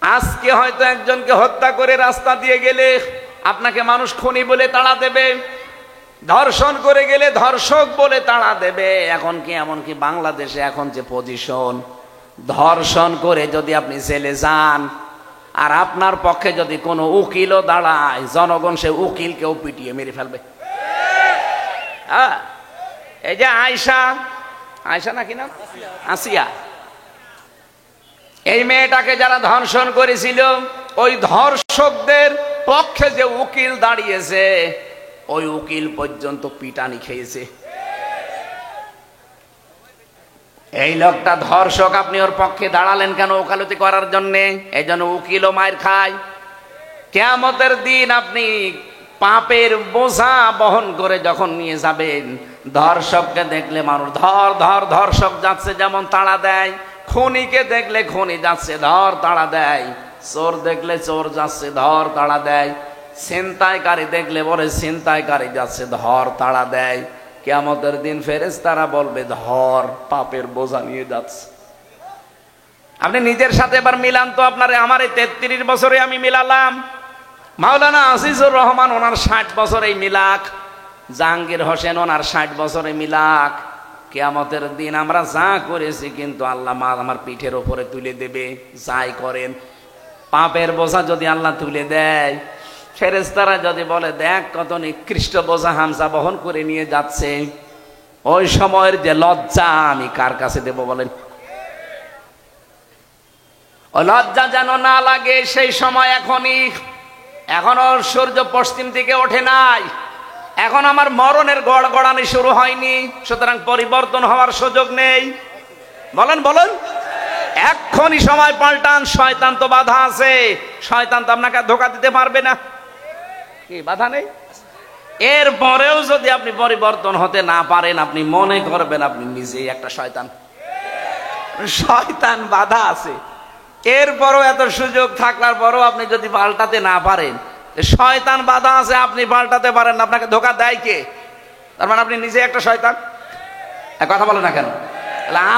আজকে হয়তো একজনকে হত্যা করে রাস্তা দিয়ে গেলে আপনাকে মানুষ খুনি বলে তাড়া দেবে, ধর্ষণ করে গেলে ধর্ষক বলে তাড়া দেবে। এখন কি এমনকি বাংলাদেশে এখন যে পজিশন, ধর্ষণ করে যদি আপনি জেলে যান আর আপনার পক্ষে যদি কোনো উকিলও দাঁড়ায়, জনগণ সে উকিলকেও পিটিয়ে মেরে ফেলবে। হ্যাঁ, এই যে আয়শা নাকি না, আসিয়া, এই মেয়েটাকে যারা ধর্ষণ করেছিল ওই ধর্ষকদের পক্ষে যে উকিল দাঁড়িয়েছে ওই উকিল পর্যন্ত পিটানি খেয়েছে। এই লোকটা ধর্ষক, আপনি ওর পক্ষে দাঁড়ালেন কেন? ওকালতি করার জন্য। এই জন্য উকিলও মায়ের খায়। কিয়ামতের দিন আপনি পাপের বোঝা বহন করে যখন নিয়ে যাবেন, ধর্ষককে দেখলে মানুষ ধর ধর ধর্ষক যাচ্ছে যেমন তাড়া দেয়, খুনিকে দেখলে খুনি যাচ্ছে ধর তাড়া দেয়, চোর দেখলে চোর যাচ্ছে ধর তাড়া দেয়, ছিনতাইকারী দেখলে বলে ছিনতাইকারী যাচ্ছে ধর তাড়া দেয়। কিয়ামতের দিন ফেরেশতারা বলবে ধর, পাপের বোঝা নিয়ে যাচ্ছে। আপনি নিজের সাথে এবার মিলান তো। আপনার আমার এই 33 বছরে আমি মিলালাম, মাওলানা আজিজুর রহমান ওনার 60 বছরে মিলাক, জাহাঙ্গীর হোসেন ওনার 60 বছরে মিলাক। কিয়ামতের দিন আমরা যা করেছি কিন্তু আল্লাহ আমার পিঠের ওপরে তুলে দেবে। যাই করেন, পাপের বোঝা যদি আল্লাহ তুলে দেয়, ফেরেশতারা যদি বলে দেখ কত নিকৃষ্ট বোঝা হামজা বহন করে নিয়ে যাচ্ছে, ওই সময়ের যে লজ্জা আমি কার কাছে দেব বলেন? ওই লজ্জা যেন না লাগে সেই সময় এখনই। এখনো সূর্য পশ্চিম দিকে ওঠে নাই, এখন আমার মরণের গড়গড়ানি শুরু হয়নি, সুতরাং পরিবর্তন হওয়ার সুযোগ নেই। বলেন বলেন, এক্ষুনি সময় পাল্টান। শয়তান তো বাধা আছে, শয়তান তো আপনাকে ধোঁকা দিতে পারবে না। কি বাধা নেই? এরপরেও যদি আপনি পরিবর্তন হতে না পারেন, আপনি মনে করবেন আপনি নিজেই একটা শয়তান। শয়তান বাধা আছে, এরপরও এত সুযোগ থাকার পরও আপনি যদি পাল্টাতে না পারেন, শয়তান বাধা আছে, আপনি পাল্টাতে পারেন না, আপনাকে ধোঁকা দেয় কে? তার মানে আপনি নিজে একটা শয়তান। কথা বলে না কেন?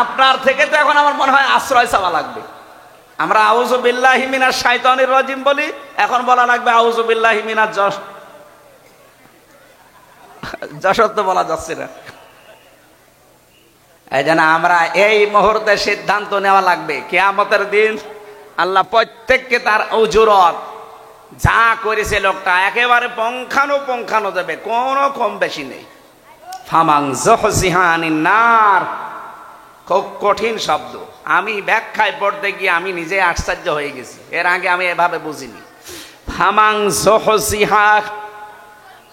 আপনার থেকে তো এখন আমার মনে হয় আশ্রয় চাওয়া লাগবে। আমরা আউযু বিল্লাহি মিনাশ শাইতানির রাজিম বলি, এখন বলা লাগবে আউযু বিল্লাহি মিনাজ যশত বলা যাচ্ছে না। এই জন্য আমরা এই মুহূর্তে সিদ্ধান্ত নেওয়া লাগবে, কিয়ামতের দিন আল্লাহ প্রত্যেককে তার উজুরত যা করেছে লোকটা একেবারে পঙ্খানো দেবে, কোনো কম বেশি নেই। ফামান যুহজিহা আনিন নার, খুব কঠিন শব্দ। আমি ব্যাখ্যায় পড়তে গিয়ে আমি নিজে আশ্চর্য হয়ে গেছি, এর আগে আমি এভাবে বুঝিনি। ফামান যুহজিহা,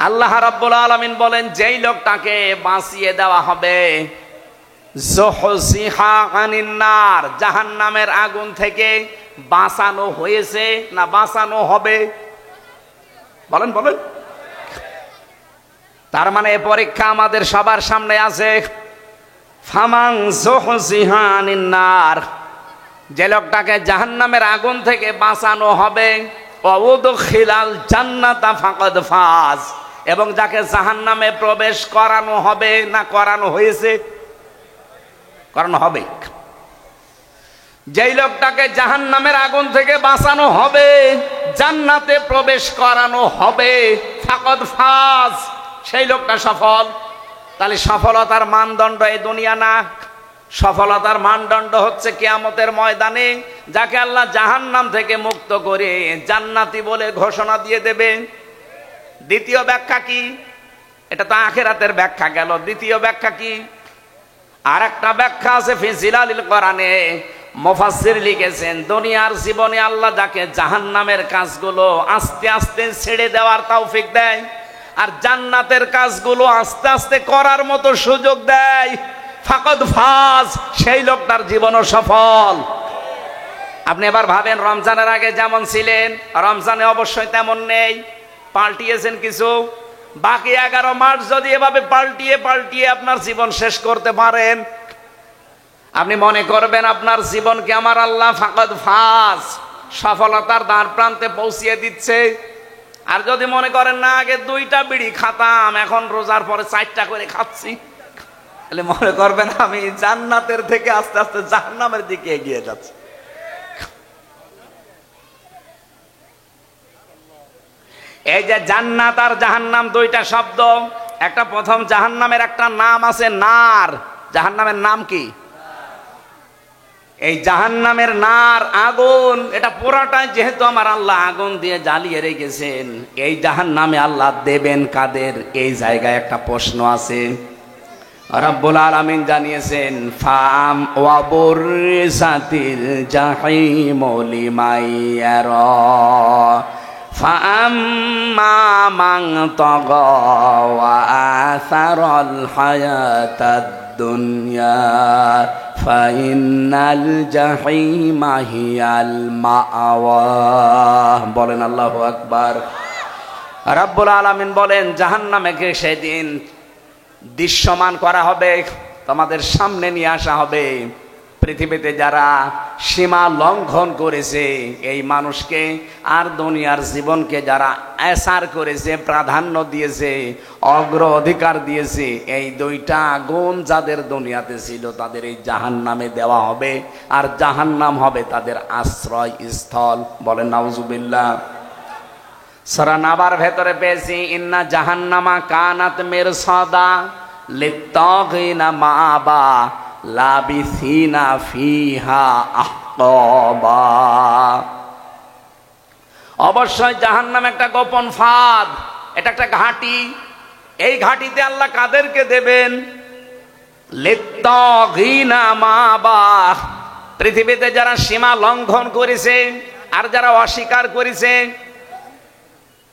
আল্লাহ রাব্বুল আলামিন বলেন যেই লোকটাকে বাঁচিয়ে দেওয়া হবে, যুহজিহা আনিন নার, জাহান্নামের আগুন থেকে বাঁচানো হয়েছে না বাঁচানো হবে? বলেন বলেন। তার মানে পরীক্ষা আমাদের সবার সামনে আছে। ফামান যুহজিহা আনিন নার, যে লোকটাকে জাহান্নামের আগুন থেকে বাঁচানো হবে, ওয়াউদখিলাল জান্নাতা ফাকাদ ফাজ, এবং যাকে জাহান্নামে প্রবেশ করানো হবে না করানো হয়েছে? করানো হবে। যেই লোকটাকে জাহান্নামের আগুন থেকে বাঁচানো হবে, জান্নাতে প্রবেশ করানো হবে, ফাকাদ ফাজ, সেই লোকটা সফল। তাহলে সফলতার মানদণ্ড এই দুনিয়া না, সফলতার মানদণ্ড হচ্ছে কিয়ামতের ময়দানে যাকে আল্লাহ জাহান্নাম থেকে মুক্ত করে জান্নাতি বলে ঘোষণা দিয়ে দেবে। দ্বিতীয় ব্যাখ্যা কি? এটা তো আখিরাতের ব্যাখ্যা গেল। দ্বিতীয় ব্যাখ্যা কি? আর একটা ব্যাখ্যা আছে ফি জিলালিল কোরআনে, মুফাসসির লিখেছেন দুনিয়ার জীবনে আল্লাহ যাকে জাহান্নামের কাজগুলো আস্তে আস্তে ছেড়ে দেওয়ার তৌফিক দেয় আর জান্নাতের কাজগুলো আস্তে আস্তে করার মতো সুযোগ দেয়, ফাকাদ ফাজ, সেই লোকটার জীবনও সফল। আপনি এবার ভাবেন, রমজানের আগে যেমন ছিলেন রমজানে অবশ্যই তেমন নেই, পাল্টিয়েছেন কিছু। বাকি 11 মাস যদি এভাবে পাল্টিয়ে পাল্টিয়ে আপনার জীবন শেষ করতে পারেন, আপনি মনে করবেন আপনার জীবনকে আমার আল্লাহ ফাকাদ ফাজ, সফলতার দ্বার প্রান্তে পৌঁছিয়ে দিচ্ছে। আর যদি মনে করেন না আগে 2টা বিড়ি খাতাম, এখন রোজার পরে 4টা করে খাচ্ছি, তাহলে মনে করবেন আমি জান্নাতের থেকে আস্তে আস্তে জাহান্নামের দিকে এগিয়ে যাচ্ছি। এই যে জান্নাত আর জাহান্নাম দুইটা শব্দ, একটা প্রথম জাহান্নামের একটা নাম আছে নার। জাহান্নামের নাম কি? এই জাহান্নামের নার, আগুন, এটা পুরাটাই যেহেতু আমার আল্লাহ আগুন দিয়ে জ্বালিয়ে রেখেছেন, এই জাহান্নামে আল্লাহ দেবেন কাদের? এই জায়গায় একটা প্রশ্ন আছে। রব্বুল আলামিন জানিয়েছেন ফাম ওয়াবুরসাতিল জাহিম লিমান ইয়ারা ফাআম্মা মান তাগা ওয়া আসারাল হায়াতাদ দুনিয়া ফাইনাল জাহিমা হিয়াল মাআওয়া। বলেন আল্লাহু আকবার। রব্বুল আলামিন বলেন জাহান্নামকে সেদিন দৃশ্যমান করা হবে, তোমাদের সামনে নিয়ে আসা হবে। পৃথিবীতে যারা সীমা লঙ্ঘন করেছে এই মানুষকে, আর দুনিয়ার জীবনকে যারা এসার করেছে, প্রাধান্য দিয়েছে, অগ্রাধিকার দিয়েছে, এই দুইটা গুণ যাদের দুনিয়াতে ছিল তাদের এই জাহান্নামে দেওয়া হবে, আর জাহান্নাম হবে তাদের আশ্রয় স্থল। বলেন নাউজুবিল্লাহ। সূরা নাবার ভেতরে পেয়েছি ইন্না জাহান্নামা কানাত মিরসাদা লিত্তাগিনা মাআবা লাবিসিনা ফিহা আহকাবা। অবশ্যই জাহান্নাম একটা গোপন ফাঁদ, এটা একটা ঘাঁটি। এই ঘাঁটিতে আল্লাহ কাদেরকে দেবেন? লিত্তাগিনা মাআবা, পৃথিবীতে যারা সীমা লঙ্ঘন করেছে আর যারা অস্বীকার করেছে।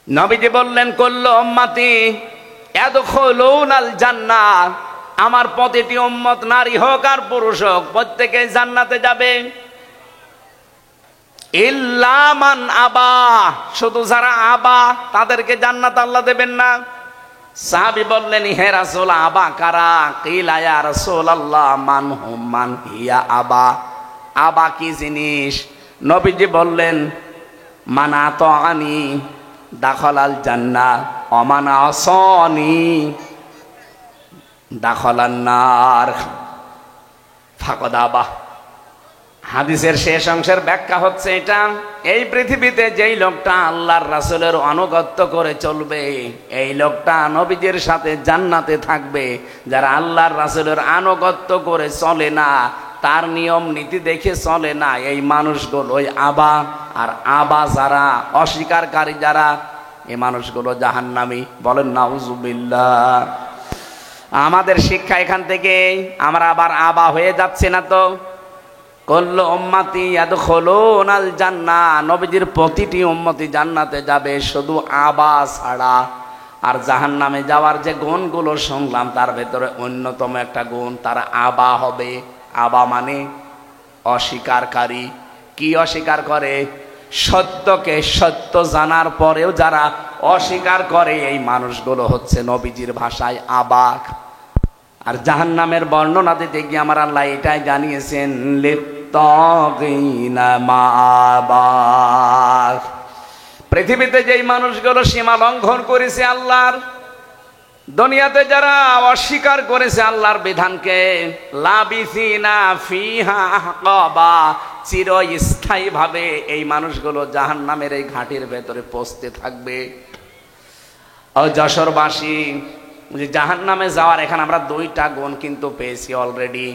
নবীজি বললেন কুল্লু উম্মতি ইয়াদখুলুনাল জান্নাহ, আমার প্রতিটি উম্মত নারী হোক আর পুরুষ হোক প্রত্যেকে জান্নাতে যাবে। ইল্লা মান আবা, শুধু যারা আবা তাদেরকে জান্নাত আল্লাহ দেবেন না। সাহাবী বললেন হে রাসূল আবা কারা? কিলা ইয়া রাসূলুল্লাহ মান হুম মান হিয়া আবা। আবা কি জিনিস? নবীজি বললেন মানা তাআনি দাখালাল জান্নাহ ওয়া মান আসানি দাখালান নার ফাকাদ আবা। হাদিসের শেষ অংশের ব্যাখ্যা হচ্ছে এটা, এই পৃথিবীতে যেই লোকটা আল্লাহর রাসূলের আনুগত্য করে চলবে, এই লোকটা নবীজির সাথে জান্নাতে থাকবে। যারা আল্লাহর রাসূলের আনুগত্য করে চলে না, তার নিয়ম নীতি দেখে চলে না, এই মানুষগুলো ওই আবা। আর আবা যারা, অস্বীকারী যারা, এই মানুষগুলো জাহান্নামী। বলেন নাউজুবিল্লাহ। আমাদের শিক্ষা এখান থেকে আমরা আবার আবা হয়ে যাচ্ছে না তো। কুল্লু উম্মতি ইয়াদখুলুনাল জান্নাহ, নবীজির প্রতিটি উম্মতি জান্নাতে যাবে, শুধু আবা ছাড়া। আর জাহান্নামে যাওয়ার যে গুণগুলো শুনলাম তার ভেতরে অন্যতম একটা গুণ, তারা আবা হবে। আবা মানে অস্বীকারী। কি অস্বীকার করে? সত্যকে সত্য জানার পরেও যারা অস্বীকার করে, এই মানুষগুলো হচ্ছে নবীজির ভাষায় আবা। আর জাহান্নামের বর্ণনা দিতে গিয়ে আমার আল্লাহ এটাই জানিয়েছেন লিত্তাগিনা মাআবা। পৃথিবীতে যেই মানুষগুলো সীমা লঙ্ঘন করেছে আল্লাহর, দুনিয়াতে যারা অস্বীকার করেছে আল্লাহর বিধানকে, লাবিসিনা ফিহা আহকাবা, চিরস্থায়ী ভাবে এই মানুষগুলো জাহান্নামের এই ঘাটির ভেতরে পৌঁছতে থাকবে। ও যশোরবাসী, জাহান্নামে যাওয়ার এখানে আমরা দুইটা গুণ কিন্তু পেয়েছি অলরেডি।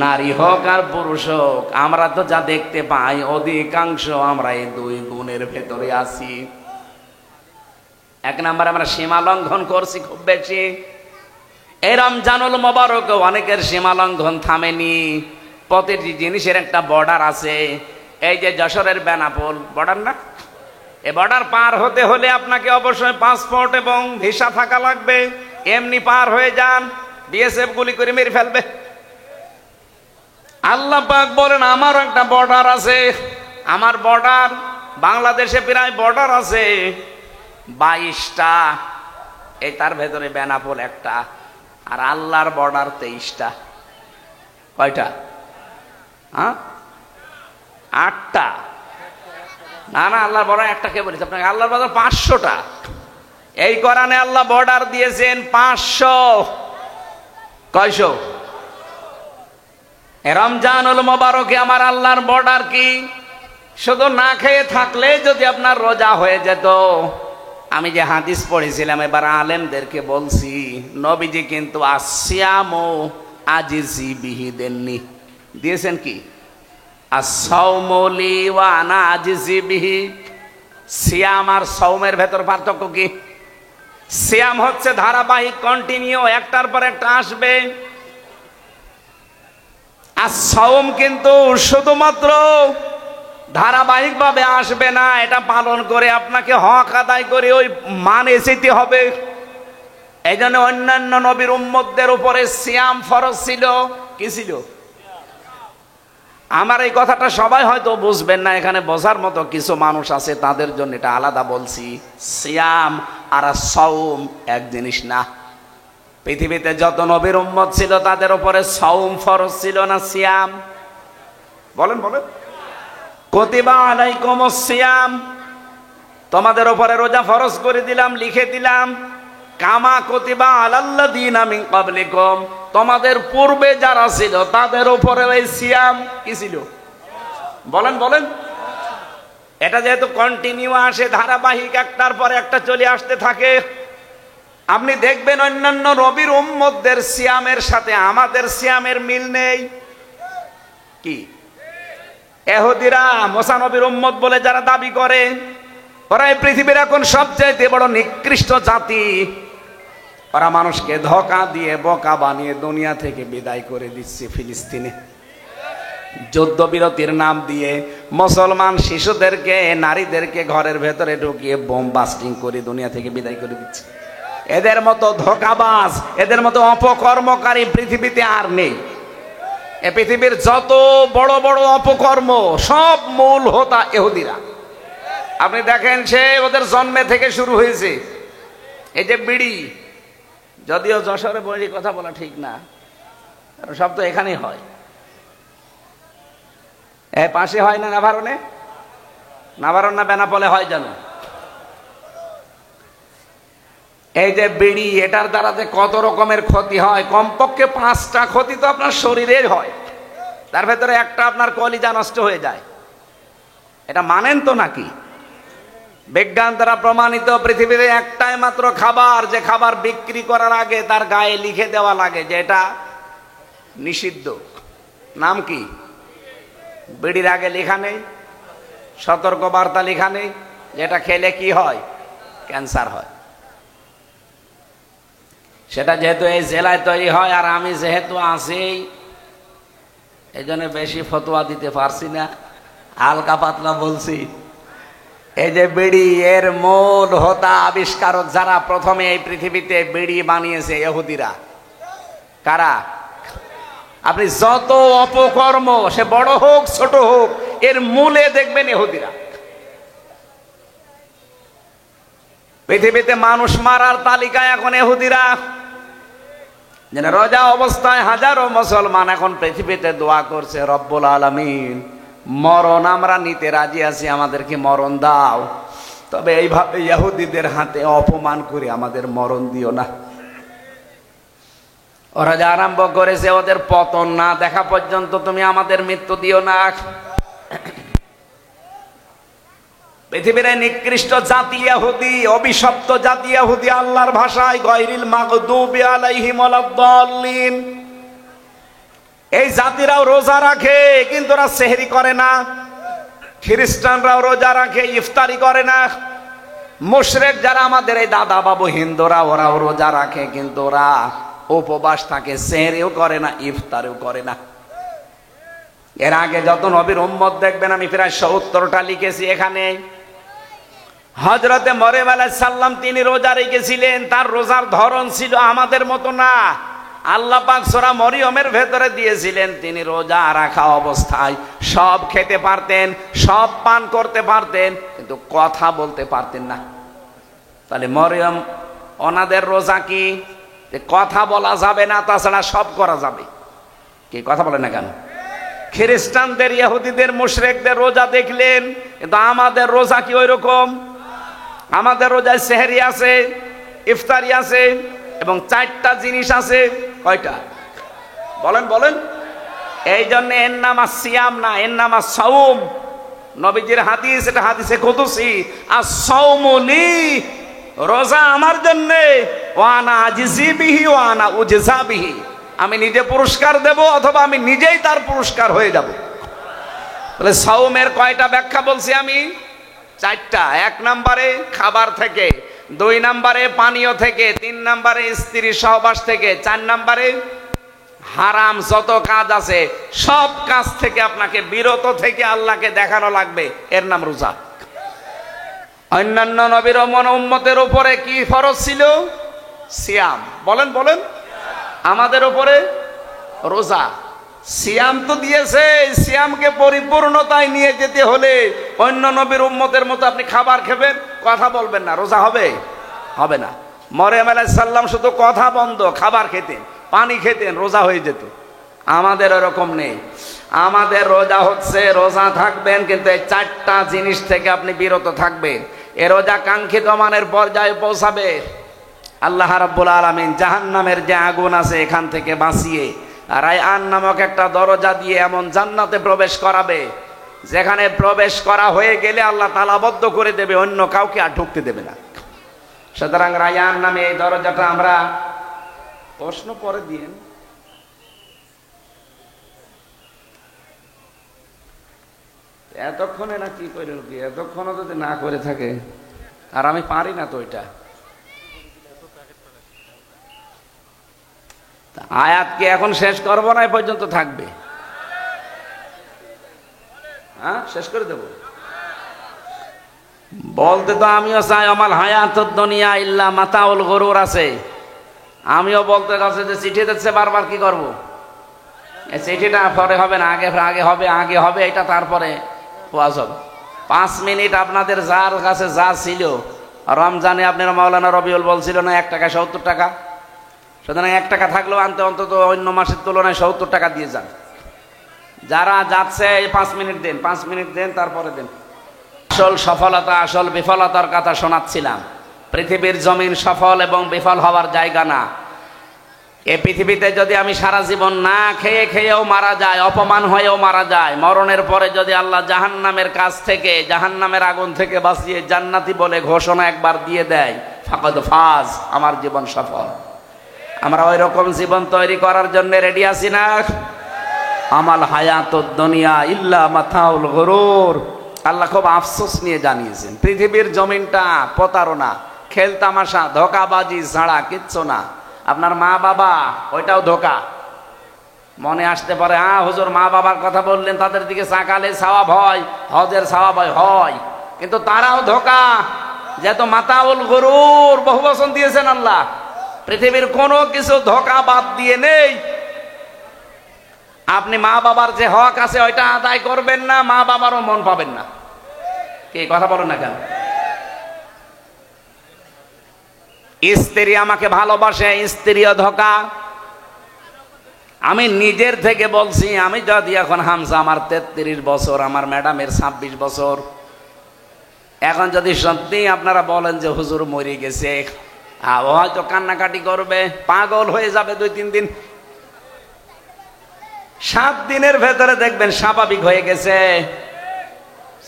নারী হোক আর পুরুষ হোক, আমরা তো যা দেখতে পাই অধিকাংশ আমরা এই দুই গুণের ভেতরে আছি। এক নম্বরে আমরা সীমা লঙ্ঘন করছি খুব বেশি। এই রমজানুল মোবারক অনেকের সীমা লঙ্ঘন থামেনি। প্রতিটি জিনিসের একটা বর্ডার আছে। এই যে যশোরের বেনাপোল বর্ডার না, এই বর্ডার পার হতে হলে আপনাকে অবশ্যই পাসপোর্ট এবং ভিসা থাকা লাগবে। এমনি পার হয়ে যান, বিএসএফ গুলি করে মেরে ফেলবে। আল্লাহ পাক বলেন আমারও একটা বর্ডার আছে। আমার বর্ডার, বাংলাদেশে প্রায় বর্ডার আছে 22টা। এই তার ভেতরে বেনাপোল একটা, আর আল্লাহর বর্ডার 23টা। কয়টা? হ্যাঁ, 8টা। না না, আল্লাহর বর্ডার একটা কে বলেছে আপনাকে? আল্লাহর বর্ডার 500টা। এই কোরআনে আল্লাহ বর্ডার দিয়েছেন 500। কয়শো? রমজানুল মোবারকে আমার আল্লাহর বর্ডার কি? শুধু না খেয়ে থাকলে যদি আপনার রোজা হয়ে যেত, আমি যে হাদিস পড়েছিলাম এবার আলেমদেরকে বলছি, নবীজি কিন্তু আসিয়ামো আজিজি বিহি দেননি, দিয়েছেন কি আসসাউমুলি ওয়া আনা আজিজি বিহি। সিয়াম আর সওমের ভেতর পার্থক্য কি? সিয়াম হচ্ছে ধারাবাহিক, কন্টিনিউ, একটার পর একটা আসবে। আর সওম কিন্তু শুধুমাত্র ধারাবাহিকভাবে আসবে না, এটা পালন করে আপনাকে হক আদায় করে ওই মানে যেতে হবে। এই জন্য অন্যান্য নবীর উম্মতদের উপরে সিয়াম ফরজ ছিল। কি ছিল? আমার এই কথাটা সবাই হয়তো বুঝবেন না, এখানে বোঝার মতো কিছু মানুষ আছে, তাদের জন্য এটা আলাদা বলছি। সিয়াম আর সওম এক জিনিস না। পৃথিবীতে যত নবীর উম্মত ছিল তাদের উপরে সওম ফরজ ছিল না সিয়াম? বলেন বলেন। কুতিবা আলাইকুমুস সিয়াম, তোমাদের উপরে রোজা ফরজ করে দিলাম, লিখে দিলাম। কামা কুতিবা আলাল্লাযীনা মিন ক্বাবলিকুম, তোমাদের পূর্বে যারা ছিল তাদের উপরে ওই সিয়াম কি ছিল? বলেন বলেন। এটা যেহেতু কন্টিনিউ আসে, ধারাবাহিক, একটার পর একটা চলে আসতে থাকে, আপনি দেখবেন অন্যান্য নবীর উম্মতদের সিয়ামের সাথে আমাদের সিয়ামের মিল নেই। কি? ইহুদিরা মুসা নবীর উম্মত বলে যারা দাবি করে, ওরা এই পৃথিবীর এখন সবচাইতে বড় নিকৃষ্ট জাতি। ওরা মানুষকে ধোঁকা দিয়ে বোকা বানিয়ে দুনিয়া থেকে বিদায় করে দিচ্ছে। ফিলিস্তিনে যুদ্ধবিরতির নাম দিয়ে মুসলমান শিশুদেরকে, নারীদেরকে ঘরের ভেতরে ঢুকিয়ে বোম বাস্টিং করে দুনিয়া থেকে বিদায় করে দিচ্ছে। এদের মতো ধোঁকাবাজ, এদের মতো অপকর্মকারী পৃথিবীতে আর নেই। এ পৃথিবীর যত বড় বড় অপকর্ম সব মূল হোতা ইহুদিরা। আপনি দেখেন, সে ওদের জন্মে থেকে শুরু হয়েছে। এই যে বিড়ি, যদিও যশোরে বলি কথা বলা ঠিক না, কারণ সব তো এখানেই হয়। এ পাশে হয় না নাভারণে? নাভারণ না বেনাপোলে হয় জানো? এই যে বিড়ি, এটার দ্বারাতে কত রকমের ক্ষতি হয়। কমপক্ষে 5টা ক্ষতি তো আপনার শরীরের হয়, তার ভেতরে একটা আপনার কলিজা নষ্ট হয়ে যায়। এটা মানেন তো নাকি? বিজ্ঞান দ্বারা প্রমাণিত পৃথিবীতে একটাই মাত্র খাবার, যে খাবার বিক্রি করার আগে তার গায়ে লিখে দেওয়া লাগে যে এটা নিষিদ্ধ। নাম কি? বিড়ির আগে লেখা নেই, সতর্ক বার্তা লেখা নেই, যেটা খেলে কি হয়? ক্যান্সার হয়। সেটা যেহেতু এই জেলায় তৈরি হয়, আর আমি যেহেতু আছি, এই জন্য বেশি ফতোয়া দিতে পারছি না, হালকা পাতলা বলছি। এই যে বিড়ি, এর মূল হোতা, আবিষ্কারক যারা প্রথমে এই পৃথিবীতে বিড়ি বানিয়েছে, ইহুদিরা। কারা? আপনি যত অপকর্ম, সে বড় হোক ছোট হোক, এর মূলে দেখবেন ইহুদিরা। পৃথিবীতে মানুষ মারার তালিকায় এখন ইহুদিরা। রোজা অবস্থায় হাজারো মুসলমান এখন পৃথিবীতে দোয়া করছে, রব্বুল আলামিন, মরণ আমরা নিতে রাজি আছি, আমাদেরকে মরণ দাও, তবে এইভাবে ইহুদিদের হাতে অপমান করে আমাদের মরণ দিও না। ওরা যা আরম্ভ করেছে, ওদের পতন না দেখা পর্যন্ত তুমি আমাদের মৃত্যু দিও না। পৃথিবীর নিকৃষ্ট জাতি ইহুদি, অভিশপ্ত জাতি ইহুদি, আল্লাহর ভাষায় গায়রিল মাগদুবি আলাইহিম ওয়ালাদ-দাল্লিন। এই জাতিরাও রোজা রাখে, কিন্তু ওরা সেহরি করে না। খ্রিস্টানরাও রোজা রাখে, ইফতারি করে না। মুশরিক যারা আমাদের এই দাদা বাবু হিন্দুরা, ওরাও রোজা রাখে, কিন্তু ওরা উপবাস থাকে, সেহরিও করে না, ইফতারিও করে না। এর আগে যত নবীর উম্মত দেখবেন, আমি প্রায় 70টা লিখেছি এখানে। হযরতে মরিয়ম আলাইহিস সালাম, তিনি রোজা রেখেছিলেন, তার রোজার ধরন ছিল আমাদের মতো না। আল্লাহ পাক সূরা মরিয়মের ভেতরে দিয়েছিলেন, তিনি রোজা রাখা অবস্থায় সব খেতে পারতেন, সব পান করতে পারতেন, কিন্তু কথা বলতে পারতেন না। তাহলে মরিয়ম, ওনাদের রোজা কি? যে কথা বলা যাবে না, তাছাড়া সব করা যাবে। কি কথা বলে না কেন? খ্রিস্টানদের, ইহুদিদের, মুশরিকদের রোজা দেখলেন, কিন্তু আমাদের রোজা কি ওই রকম? আমাদের রোজায় সেহরি আছে, ইফতারি আছে, এবং 4টা জিনিস আছে। কয়টা? বলেন বলেন। এই জন্য এর নাম সিয়াম না, এর নাম সাওম। নবীজির হাদিস, এটা হাদিসে কুদসি, আস-সাওমু লি রোজা আমার জন্যে, ওয়ানা আজিজি বিহি ওয়ানা উজজা বিহি, আমি নিজে পুরস্কার দেব অথবা আমি নিজেই তার পুরস্কার হয়ে যাব। তাহলে সাওমের কয়টা ব্যাখ্যা বলছি আমি? 4টা। 1 নম্বরে খাবার থেকে, 2 নম্বরে পানীয় থেকে, 3 নম্বরে স্ত্রীর সহবাস থেকে, 4 নম্বরে হারাম যত কাজ আছে সব কাজ থেকে আপনাকে বিরত থেকে আল্লাহকে দেখানো লাগবে, এর নাম রোজা। অন্যান্য নবীর উম্মতের উপরে কি ফরজ ছিল? সিয়াম। বলেন বলেন। আমাদের উপরে রোজা। সিয়াম তো দিয়েছে, সিয়ামকে পরিপূর্ণতায় নিয়ে যেতে হলে অন্য নবীর উম্মতের মতো আপনি খাবার খাবেন, কথা বলবেন না, রোজা হবে? হবে না। মরিয়ম আলাইহিস সালাম শুধু কথা বন্ধ, খাবার খেতেন, পানি খেতেন, রোজা হয়ে যেত। আমাদের এরকম নেই। আমাদের রোজা হচ্ছে, রোজা থাকবেন কিন্তু এই 4টা জিনিস থেকে আপনি বিরত থাকবেন। এ রোজা কাঙ্ক্ষিত মানের পর্যায়ে পৌঁছাবে। আল্লাহ রাব্বুল আলামিন জাহান্নামের যে আগুন আছে এখান থেকে বাঁচিয়ে রায়আন নামক একটা দরজা দিয়ে এমন জান্নাতে প্রবেশ করাবে, যেখানে প্রবেশ করা হয়ে গেলে আল্লাহ তালাবদ্ধ করে দেবে, অন্য কাউকে আর ঢুকতে দেবে না। সুতরাং রায়আন নামে এই দরজাটা আমরা, প্রশ্ন পরে দিন, এতক্ষণে না কি করে কি, এতক্ষণও যদি না করে থাকে, আর আমি পারি না তো ওইটা। আয়াতকে এখন শেষ করবো না, এ পর্যন্ত থাকবে? হ্যাঁ, শেষ করে দেব। বলতে তো আমিও চাই আমাল হায়াতুদ দুনিয়া ইল্লা মাতাউল গুরুর আছে। আমিও বলতে চাচ্ছি যে চিঠি দিচ্ছে বারবার, কি করব? এই চিঠিটা পরে হবে না, আগে আগে হবে, আগে হবে এটা, তারপরে ওয়াজ হবে। 5 মিনিট আপনাদের যার কাছে যা ছিল, রমজানে আপনার মাওলানা রবিউল বলছিল না 1 টাকা 70 টাকা, সুতরাং 1 টাকা থাকলেও আনতে অন্তত অন্য মাসের তুলনায় 70 টাকা দিয়ে যান। যারা যাচ্ছে 5 মিনিট দেন, 5 মিনিট দেন, তারপরে দেন। আসল সফলতা, আসল বিফলতার কথা শোনাচ্ছিলাম। পৃথিবীর জমিন সফল এবং বিফল হওয়ার জায়গা না। এই পৃথিবীতে যদি আমি সারা জীবন না খেয়ে খেয়েও মারা যায়, অপমান হয়েও মারা যায়, মরণের পরে যদি আল্লাহ জাহান্নামের কাছ থেকে, জাহান্নামের আগুন থেকে বাঁচিয়ে জান্নাতি বলে ঘোষণা একবার দিয়ে দেয়, ফাকাদ ফাজ, আমার জীবন সফল। আমরা ওই রকম জীবন তৈরি করার জন্য রেডি আছি না? আমাল হায়াতুদ দুনিয়া ইল্লা মাতাউল গুরুর। আল্লাহ খুব আফসোস নিয়ে জানিয়েছেন, পৃথিবীর জমিনটা প্রতারণা, খেল তামাশা, ধোকাবাজি ছাড়া কিচ্ছু না। আপনার মা বাবা, ওইটাও ধোকা। মনে আসতে পারে, হ্যাঁ হুজুর মা বাবার কথা বললেন, তাদের দিকে সাকালে সওয়াব হয়, হজের সওয়াব হয়, কিন্তু তারাও ধোকা। যেহেতু মাতাউল গুরুর বহু বচন দিয়েছেন আল্লাহ, পৃথিবীর কোনো কিছু ধোকা বাদ দিয়ে নেই। আপনি মা বাবার যে হক আছে ওইটা আদায় করবেন না, মা বাবারও মন পাবেন না। কি কথা বলেন না কেন? স্ত্রী আমাকে ভালোবাসে, স্ত্রীও ধোকা। আমি নিজের থেকে বলছি, আমি যদি এখন হামজা, আমার 33 বছর, আমার ম্যাডামের 26 বছর, এখন যদি সত্যি আপনারা বলেন যে হুজুর মরে গেছে, ও হয়তো কান্নাকাটি করবে, পাগল হয়ে যাবে 2-3 দিন। 7 দিনের ভেতরে দেখবেন স্বাভাবিক হয়ে গেছে।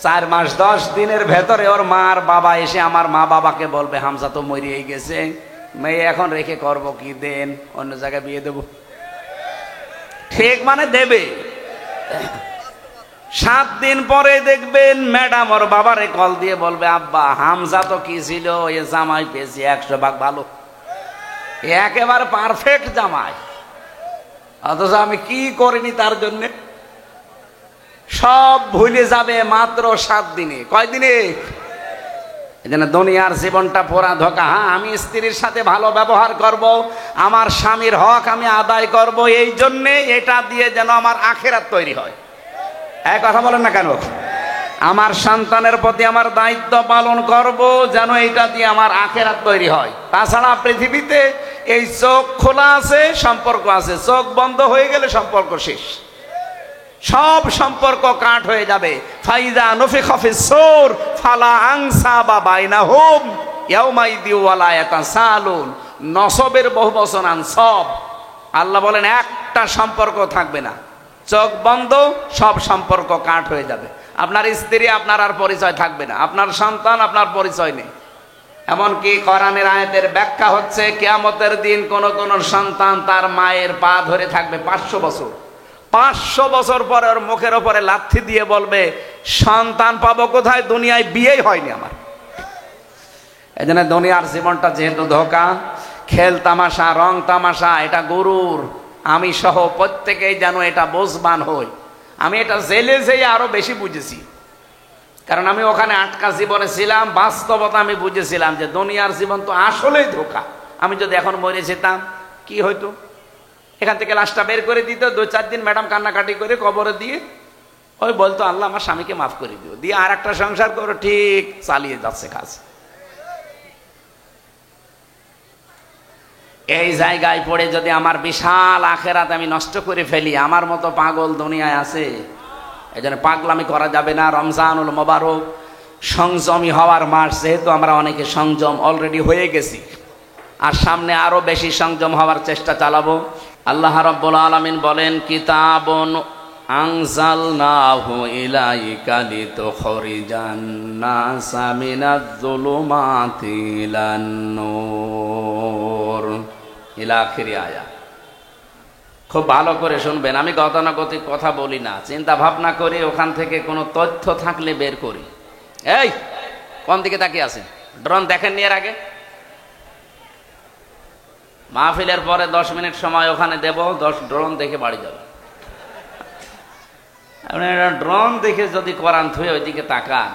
4 মাস 10 দিনের ভেতরে ওর মার বাবা এসে আমার মা বাবাকে বলবে, হামজা তো মরিয়ে গেছে, মেয়ে এখন রেখে করব কি, দেন অন্য জায়গায় বিয়ে দেব। ঠিক মানে দেবে। 7 দিন পরে দেখবেন ম্যাডাম ওর বাবারে কল দিয়ে বলবে, আব্বা হামজা তো কি ছিল, এ জামাই পেয়েছি 100 ভাগ ভালো, একেবারে পারফেক্ট জামাই, অথচ আমি কি করিনি তার জন্য। সব ভুলে যাবে মাত্র 7 দিনে। কয়দিনে? এজন্য দুনিয়ার জীবনটা পুরা ধোকা। হ্যাঁ, আমি স্ত্রীর সাথে ভালো ব্যবহার করব, আমার স্বামীর হক আমি আদায় করব, এই জন্যে এটা দিয়ে যেন আমার আখিরাত তৈরি হয়। এক কথা বলেন না কেন? আমার সন্তানের প্রতি আমার দায়িত্ব পালন করব, যেন এটা দিয়ে আমার আখিরাত তৈরি হয়। তাছাড়া পৃথিবীতে এই চোখ খোলা আছে, সম্পর্ক আছে, চোখ বন্ধ হয়ে গেলে সম্পর্ক শেষ, সব সম্পর্ক কাট হয়ে যাবে। ফাইদা নফিখা ফিস-সূর ফালা আনসাবা বাইনাহুম ইয়াউমাইদি ওয়ালা ইয়াতাসালুন। নসবের বহু বচন আনসব। আল্লাহ বলেন একটা সম্পর্ক থাকবে না, চোখ বন্ধ, সব সম্পর্ক কাট হয়ে যাবে। আপনার স্ত্রী আপনার আর পরিচয় থাকবে না, আপনার সন্তান আপনার পরিচয় নেই। এমনকি কোরআনের আয়াতের ব্যাখ্যা হচ্ছে কিয়ামতের দিন কোন কোন সন্তান তার মায়ের পা ধরে থাকবে 500 বছর। 500 বছর পরে ওর মুখের ওপরে লাথি দিয়ে বলবে, সন্তান পাবো কোথায়, দুনিয়ায় বিয়েই হয়নি আমার। এই জন্য দুনিয়ার জীবনটা যেহেতু ধোঁকা, খেল তামাশা, রং তামাশা, এটা গরুর, আমি সহ প্রত্যেকেই যেন এটা বোঝবান হই। আমি এটা জেলে যেয়ে আরো বেশি বুঝেছি, কারণ আমি ওখানে আটকা জীবনে ছিলাম। বাস্তবতা আমি বুঝেছিলাম যে দুনিয়ার জীবন তো আসলেই ধোঁকা। আমি যদি এখন মরে যেতাম কি হইতো, এখান থেকে লাশটা বের করে দিত, 2-4 দিন ম্যাডাম কান্নাকাটি করে কবরে দিয়ে ওই বলতো আল্লাহ আমার স্বামীকে মাফ করে দিও, দিয়ে আর একটা সংসার করো, ঠিক চালিয়ে যাচ্ছে কাজ। এই জায়গায় পড়ে যদি আমার বিশাল আখেরাত আমি নষ্ট করে ফেলি, আমার মতো পাগল দুনিয়ায় আছে। এই জন্য পাগলামি করা যাবে না। রমজানুল মোবারক সংযমী হওয়ার মাস, যেহেতু আমরা অনেকে সংযম অলরেডি হয়ে গেছি, আর সামনে আরো বেশি সংযম হওয়ার চেষ্টা চালাবো। আল্লাহ রাব্বুল আলামিন বলেন, কিতাবুন আনজালনাহু ইলাইকা লিতুখরিজান নাসা মিনাজ-যুলুমাতি ইলান নূর ইলা আখিরি আয়া। খুব ভালো করে শুনবেন, আমি গতানুগতিক কথা বলি না, চিন্তা ভাবনা করি, ওখান থেকে কোনো তথ্য থাকলে বের করি। এই কোন দিকে তাকিয়ে আছেন? ড্রোন দেখেননি এর আগে? মাহফিলের পরে 10 মিনিট সময় ওখানে দেব, 10 ড্রোন দেখে বাড়ি যাবে। ড্রোন দেখে যদি কোরআন থুয়ে ওইদিকে তাকান,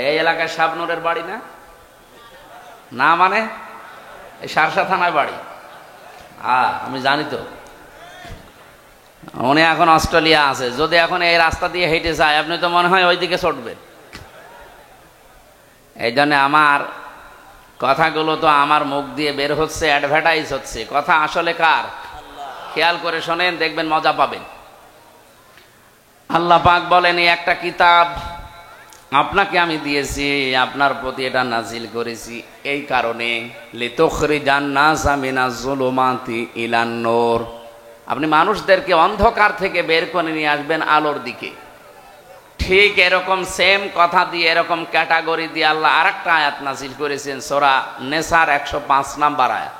এই এলাকায় শাবনুরের বাড়ি না? না মানে এই সারসা থানায় বাড়ি। আমি জানি তো, উনি এখন অস্ট্রেলিয়া আছে। যদি এখন এই রাস্তা দিয়ে হেঁটে যায়, আপনি তো মনে হয় ওইদিকে ছুটবেন। এই জন্য আমার কথাগুলো তো আমার মুখ দিয়ে বের হচ্ছে, অ্যাডভার্টাইজ হচ্ছে। কথা আসলে কার? খেয়াল করে শোনেন, দেখবেন মজা পাবেন। আল্লাহ পাক বলেন, এই একটা কিতাব আপনাকে আমি দিয়েছি, আপনার প্রতি এটা নাজিল করেছি এই কারণে, লিতুখরিজান নাসা মিনাজ-যুলুমাতি ইলান নূর, আপনি মানুষদেরকে অন্ধকার থেকে বের করে নিয়ে আসবেন আলোর দিকে। ঠিক এরকম সেম কথা দিয়ে, এরকম ক্যাটাগরি দিয়ে আল্লাহ আরেকটা আয়াত নাজিল করেছেন, সূরা নেসার 105 নম্বর আয়াত,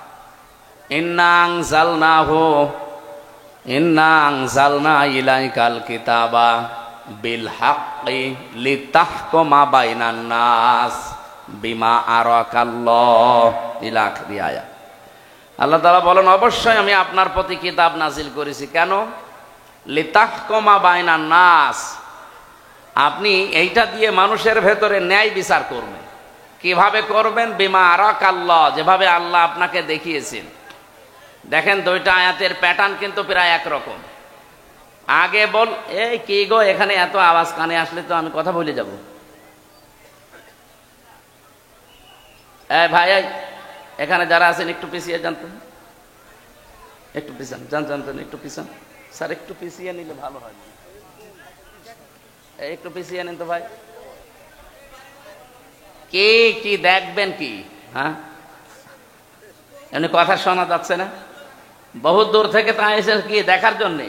ইন্না আনজালনা ইলাইকাল কিতাবা বিল হাক্কি লিতাহকুমা বাইনান নাস বিমা আরাকাল্লাহ ইলা আখিরি আয়াত। আল্লাহ তাআলা বলেন, অবশ্যই আমি আপনার প্রতি কিতাব নাজিল করেছি। কেন? লিতাহকুমা বাইনান নাস, আপনি এইটা দিয়ে মানুষের ভেতরে ন্যায় বিচার করবেন। কিভাবে করবেন? বিমা আরাকাল্লাহ, যেভাবে আল্লাহ আপনাকে দেখিয়েছেন। দেখেন, দুইটা আয়াতের প্যাটার্ন কিন্তু প্রায় একরকম। আগে বল, এই কি গো, এখানে এত আওয়াজ কানে আসলে তো আমি কথা বলে যাব। এই ভাই, এখানে যারা আছেন একটু পিছিয়ে জানতেন, একটু পিছান, জানতেন একটু পিছান। স্যার একটু পিছিয়ে নিলে ভালো হয়, একটু পিছিয়ে নিন তো ভাই। কে কি দেখবেন কি? হ্যাঁ, এমনি কথা শোনা যাচ্ছে না? বহুত দূর থেকে তা এসে কি দেখার জন্যে?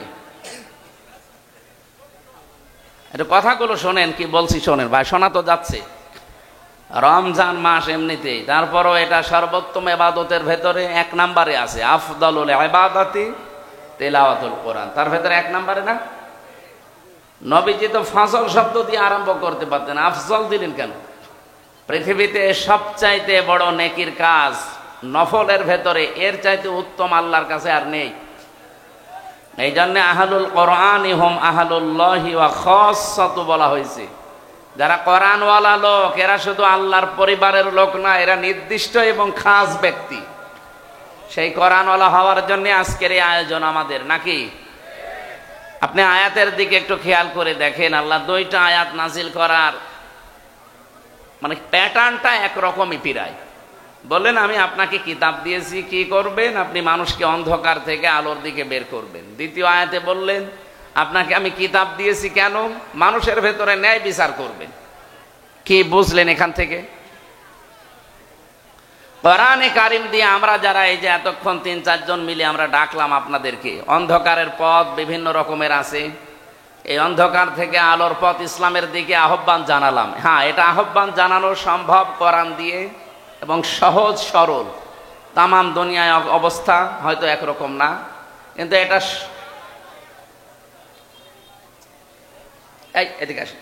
একটু কথাগুলো শোনেন, কি বলছি শোনেন ভাই, শোনা তো যাচ্ছে। রমজান মাস এমনিতেই, তারপরও এটা সর্বোত্তম ইবাদতের ভেতরে 1 নম্বরে আছে। আফদালুল ইবাদাতি তিলাওয়াতুল কোরআন, তার ভেতরে 1 নম্বরে না? নবীজি তো ফাজল শব্দ দিয়ে আরম্ভ করতে পারতেন, আফজল দিলেন কেন? পৃথিবীতে সবচাইতে বড় নেকির কাজ নফলের ভেতরে, এর চাইতে উত্তম আল্লাহর কাছে আর নেই। এই জন্য আহলুল কোরআনি হুম আহলুল্লাহি ওয়া খাসসাতু বলা হয়েছে। যারা কোরআনওয়ালা লোক, এরা শুধু আল্লাহর পরিবারের লোক না, এরা নির্দিষ্ট এবং খাস ব্যক্তি। সেই কোরআনওয়ালা হওয়ার জন্য আজকের এই আয়োজন আমাদের, নাকি? আপনি আয়াতের দিকে একটু খেয়াল করে দেখেন, আল্লাহ 2টা আয়াত নাজিল করার মানে প্যাটার্নটা একরকমই পিরায়। বললেন, আমি আপনাকে কিতাব দিয়েছি, কি করবেন? আপনি মানুষকে অন্ধকার থেকে আলোর দিকে বের করবেন। দ্বিতীয় আয়াতে বললেন, আপনাকে আমি কিতাব দিয়েছি কেন? মানুষের ভেতরে ন্যায় বিচার করবেন। কি বুঝলেন এখান থেকে? কোরআনে কারিম দিয়ে আমরা যারা এই যে এতক্ষণ 3-4 জন মিলে আমরা ডাকলাম আপনাদেরকে, অন্ধকারের পথ বিভিন্ন রকমের আছে, এই অন্ধকার থেকে আলোর পথ ইসলামের দিকে আহ্বান জানালাম। হ্যাঁ, এটা আহ্বান জানানো সম্ভব কোরআন দিয়ে এবং সহজ সরল। তামাম দুনিয়ায় অবস্থা হয়তো একরকম না, কিন্তু এটা এই এদিকে আসেন,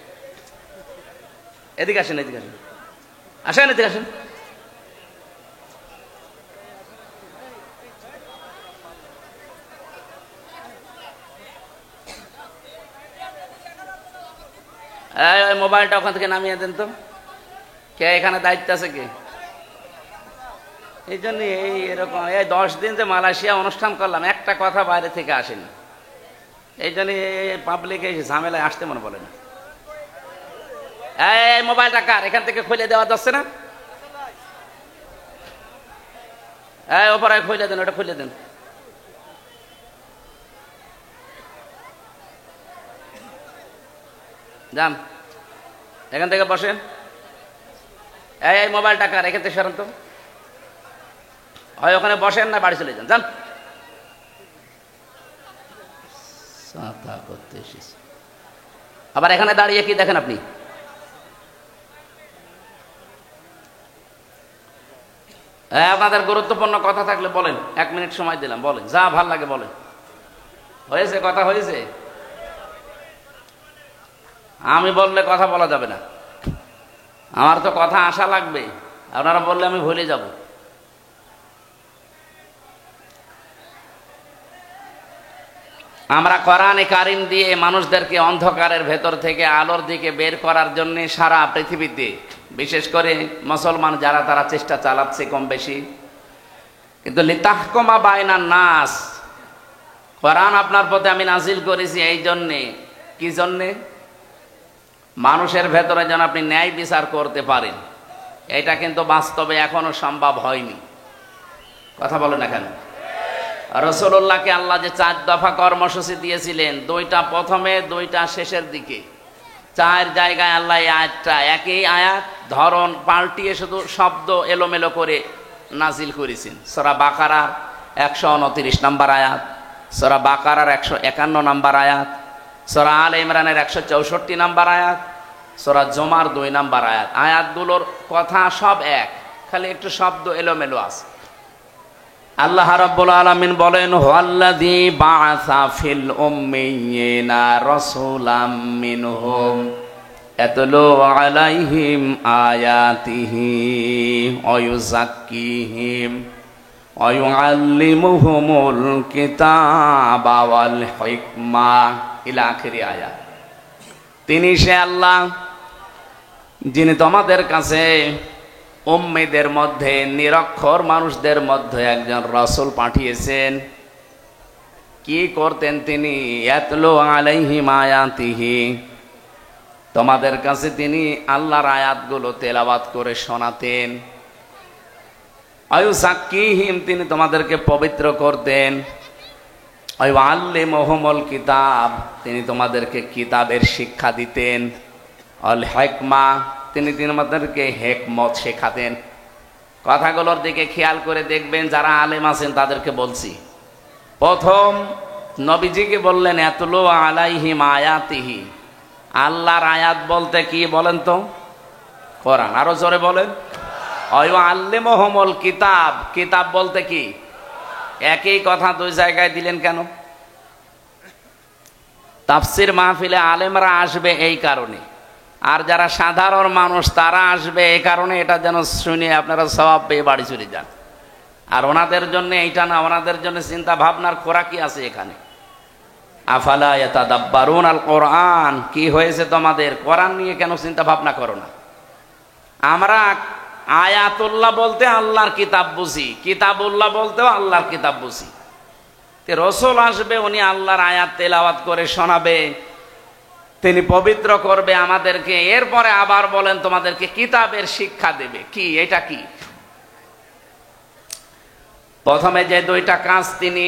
এদিকে আসেন, এদিকে আসেন, আসেন, এদিকে আসেন। এই মোবাইলটা ওখান থেকে নামিয়ে দেন তো। কে এখানে দায়িত্ব আছে কে? এই জন্য এই এরকম এই 10 দিন যে মালয়েশিয়া অনুষ্ঠান করলাম, একটা কথা বাইরে থেকে আসেনি। এই জন্য পাবলিক এই ঝামেলায় আসতে মনে বলে না। এই মোবাইলটা কার? এখান থেকে খুলে দেওয়া যাচ্ছে না? এই ওপরে খুলে দেন, ওটা খুলে দেন। যান, এখান থেকে বসেন। এই মোবাইলটা কার? এখান থেকে সরান তো। হয় ওখানে বসেন, না বাড়ি চলে যান। যান, করতে এসেছি। আবার এখানে দাঁড়িয়ে কি দেখেন আপনি? আপনাদের গুরুত্বপূর্ণ কথা থাকলে বলেন, 1 মিনিট সময় দিলাম, বলেন যা ভাল লাগে বলেন। হয়েছে? কথা হয়েছে? আমি বললে কথা বলা যাবে না, আমার তো কথা আসা লাগবে। আপনারা বললে আমি ভুলে যাব। আমরা কোরআনে কারিম দিয়ে মানুষদেরকে অন্ধকারের ভেতর থেকে আলোর দিকে বের করার জন্য সারা পৃথিবীতে, বিশেষ করে মুসলমান যারা, তারা চেষ্টা চালাচ্ছে কম বেশি। কিন্তু লিতাহকুমা বাইনান নাস, কোরআন আপনার পথে আমি নাজিল করেছি এই জন্যে। কি জন্যে? মানুষের ভেতরে যেন আপনি ন্যায় বিচার করতে পারেন। এটা কিন্তু বাস্তবে এখনো সম্ভব হয়নি। কথা বলেন না কেন? রাসূলুল্লাহকে আল্লাহ যে 4 দফা কর্মসূচি দিয়েছিলেন, 2টা প্রথমে, 2টা শেষের দিকে, 4 জায়গায় আল্লাহ এই আয়াতটা, একই আয়াত ধরন পাল্টিয়ে শুধু শব্দ এলোমেলো করে নাজিল করেছেন। সূরা বাকারার 129 নম্বর আয়াত, সূরা বাকারার 151 নম্বর আয়াত, সূরা আলে ইমরানের 164 নম্বর আয়াত, সূরা জুমার 2 নম্বর আয়াত। আয়াতগুলোর কথা সব এক, খালি একটু শব্দ এলোমেলো আছে। আল্লাহ রাব্বুল আলামিন বলেন, হুয়াল্লাযী বাআসা ফিল উম্মিয়িনা রাসূলাম মিনহুম ইয়াতলু আলাইহিম আয়াতিহি ওয়া ইউযাক্কিহিম ওয়া ইউআল্লিমুহুমুল কিতাবা ওয়াল হিকমা ইলা আখিরি আয়াত। তিনি সে আল্লাহ যিনি তোমাদের কাছে উম্মীদের মধ্যে, নিরক্ষর মানুষদের মধ্যে একজন রাসূল পাঠিয়েছেন। কি করতেন তিনি? ইয়াতলু আলাইহিম আয়াতিহি, তোমাদের কাছে তিনি আল্লাহর আয়াতগুলো তেলাওয়াত করে শোনাতেন। আয়ুযাক্কিহিম, তিনি তোমাদেরকে পবিত্র করতেন। আল্লিমুহুমুল কিতাব, তিনি তোমাদেরকে কিতাবের শিক্ষা দিতেন। আল হিকমা, তিনি তোমাদেরকে হিকমত শেখাতেন। কথাগুলোর দিকে খেয়াল করে দেখবেন, যারা আলেম আছেন তাদেরকে বলছি। প্রথম নবীজিকে বললেন ইয়াতলু আলাইহিম আয়াতিহি, আল্লাহর আয়াত বলতে কি বলেন তো? কোরআন। আরো জোরে বলেন। আল্লিমুহুমুল কিতাব, কিতাব বলতে কি? একই কথা 2 জায়গায় দিলেন কেন? তাফসীর মাহফিলে আলেমরা আসবে এই কারণে, আর যারা সাধারণ মানুষ তারা আসবে এই কারণে, এটা যেন শুনে আপনারা সওয়াব পেয়ে বাড়ি চলে যান। আর ওনাদের জন্য এইটা না, ওনাদের জন্য চিন্তা ভাবনার খোরাকি আছে এখানে। আফালা ইয়াতাদাব্বারুন আল কোরআন, কি হয়েছে তোমাদের? কোরআন নিয়ে কেন চিন্তা ভাবনা করো না? আমরা আয়াতুল্লাহ বলতে আল্লাহর কিতাব বুঝি, কিতাবুল্লাহ বলতেও আল্লাহর কিতাব বুঝি। রাসূল আসবে, উনি আল্লাহর আয়াত তেলাওয়াত করে শোনাবে, তিনি পবিত্র করবে আমাদেরকে, এরপরে আবার বলেন তোমাদেরকে কিতাবের শিক্ষা দেবে। কি এটা? কি প্রথমে যে 2টা কাজ তিনি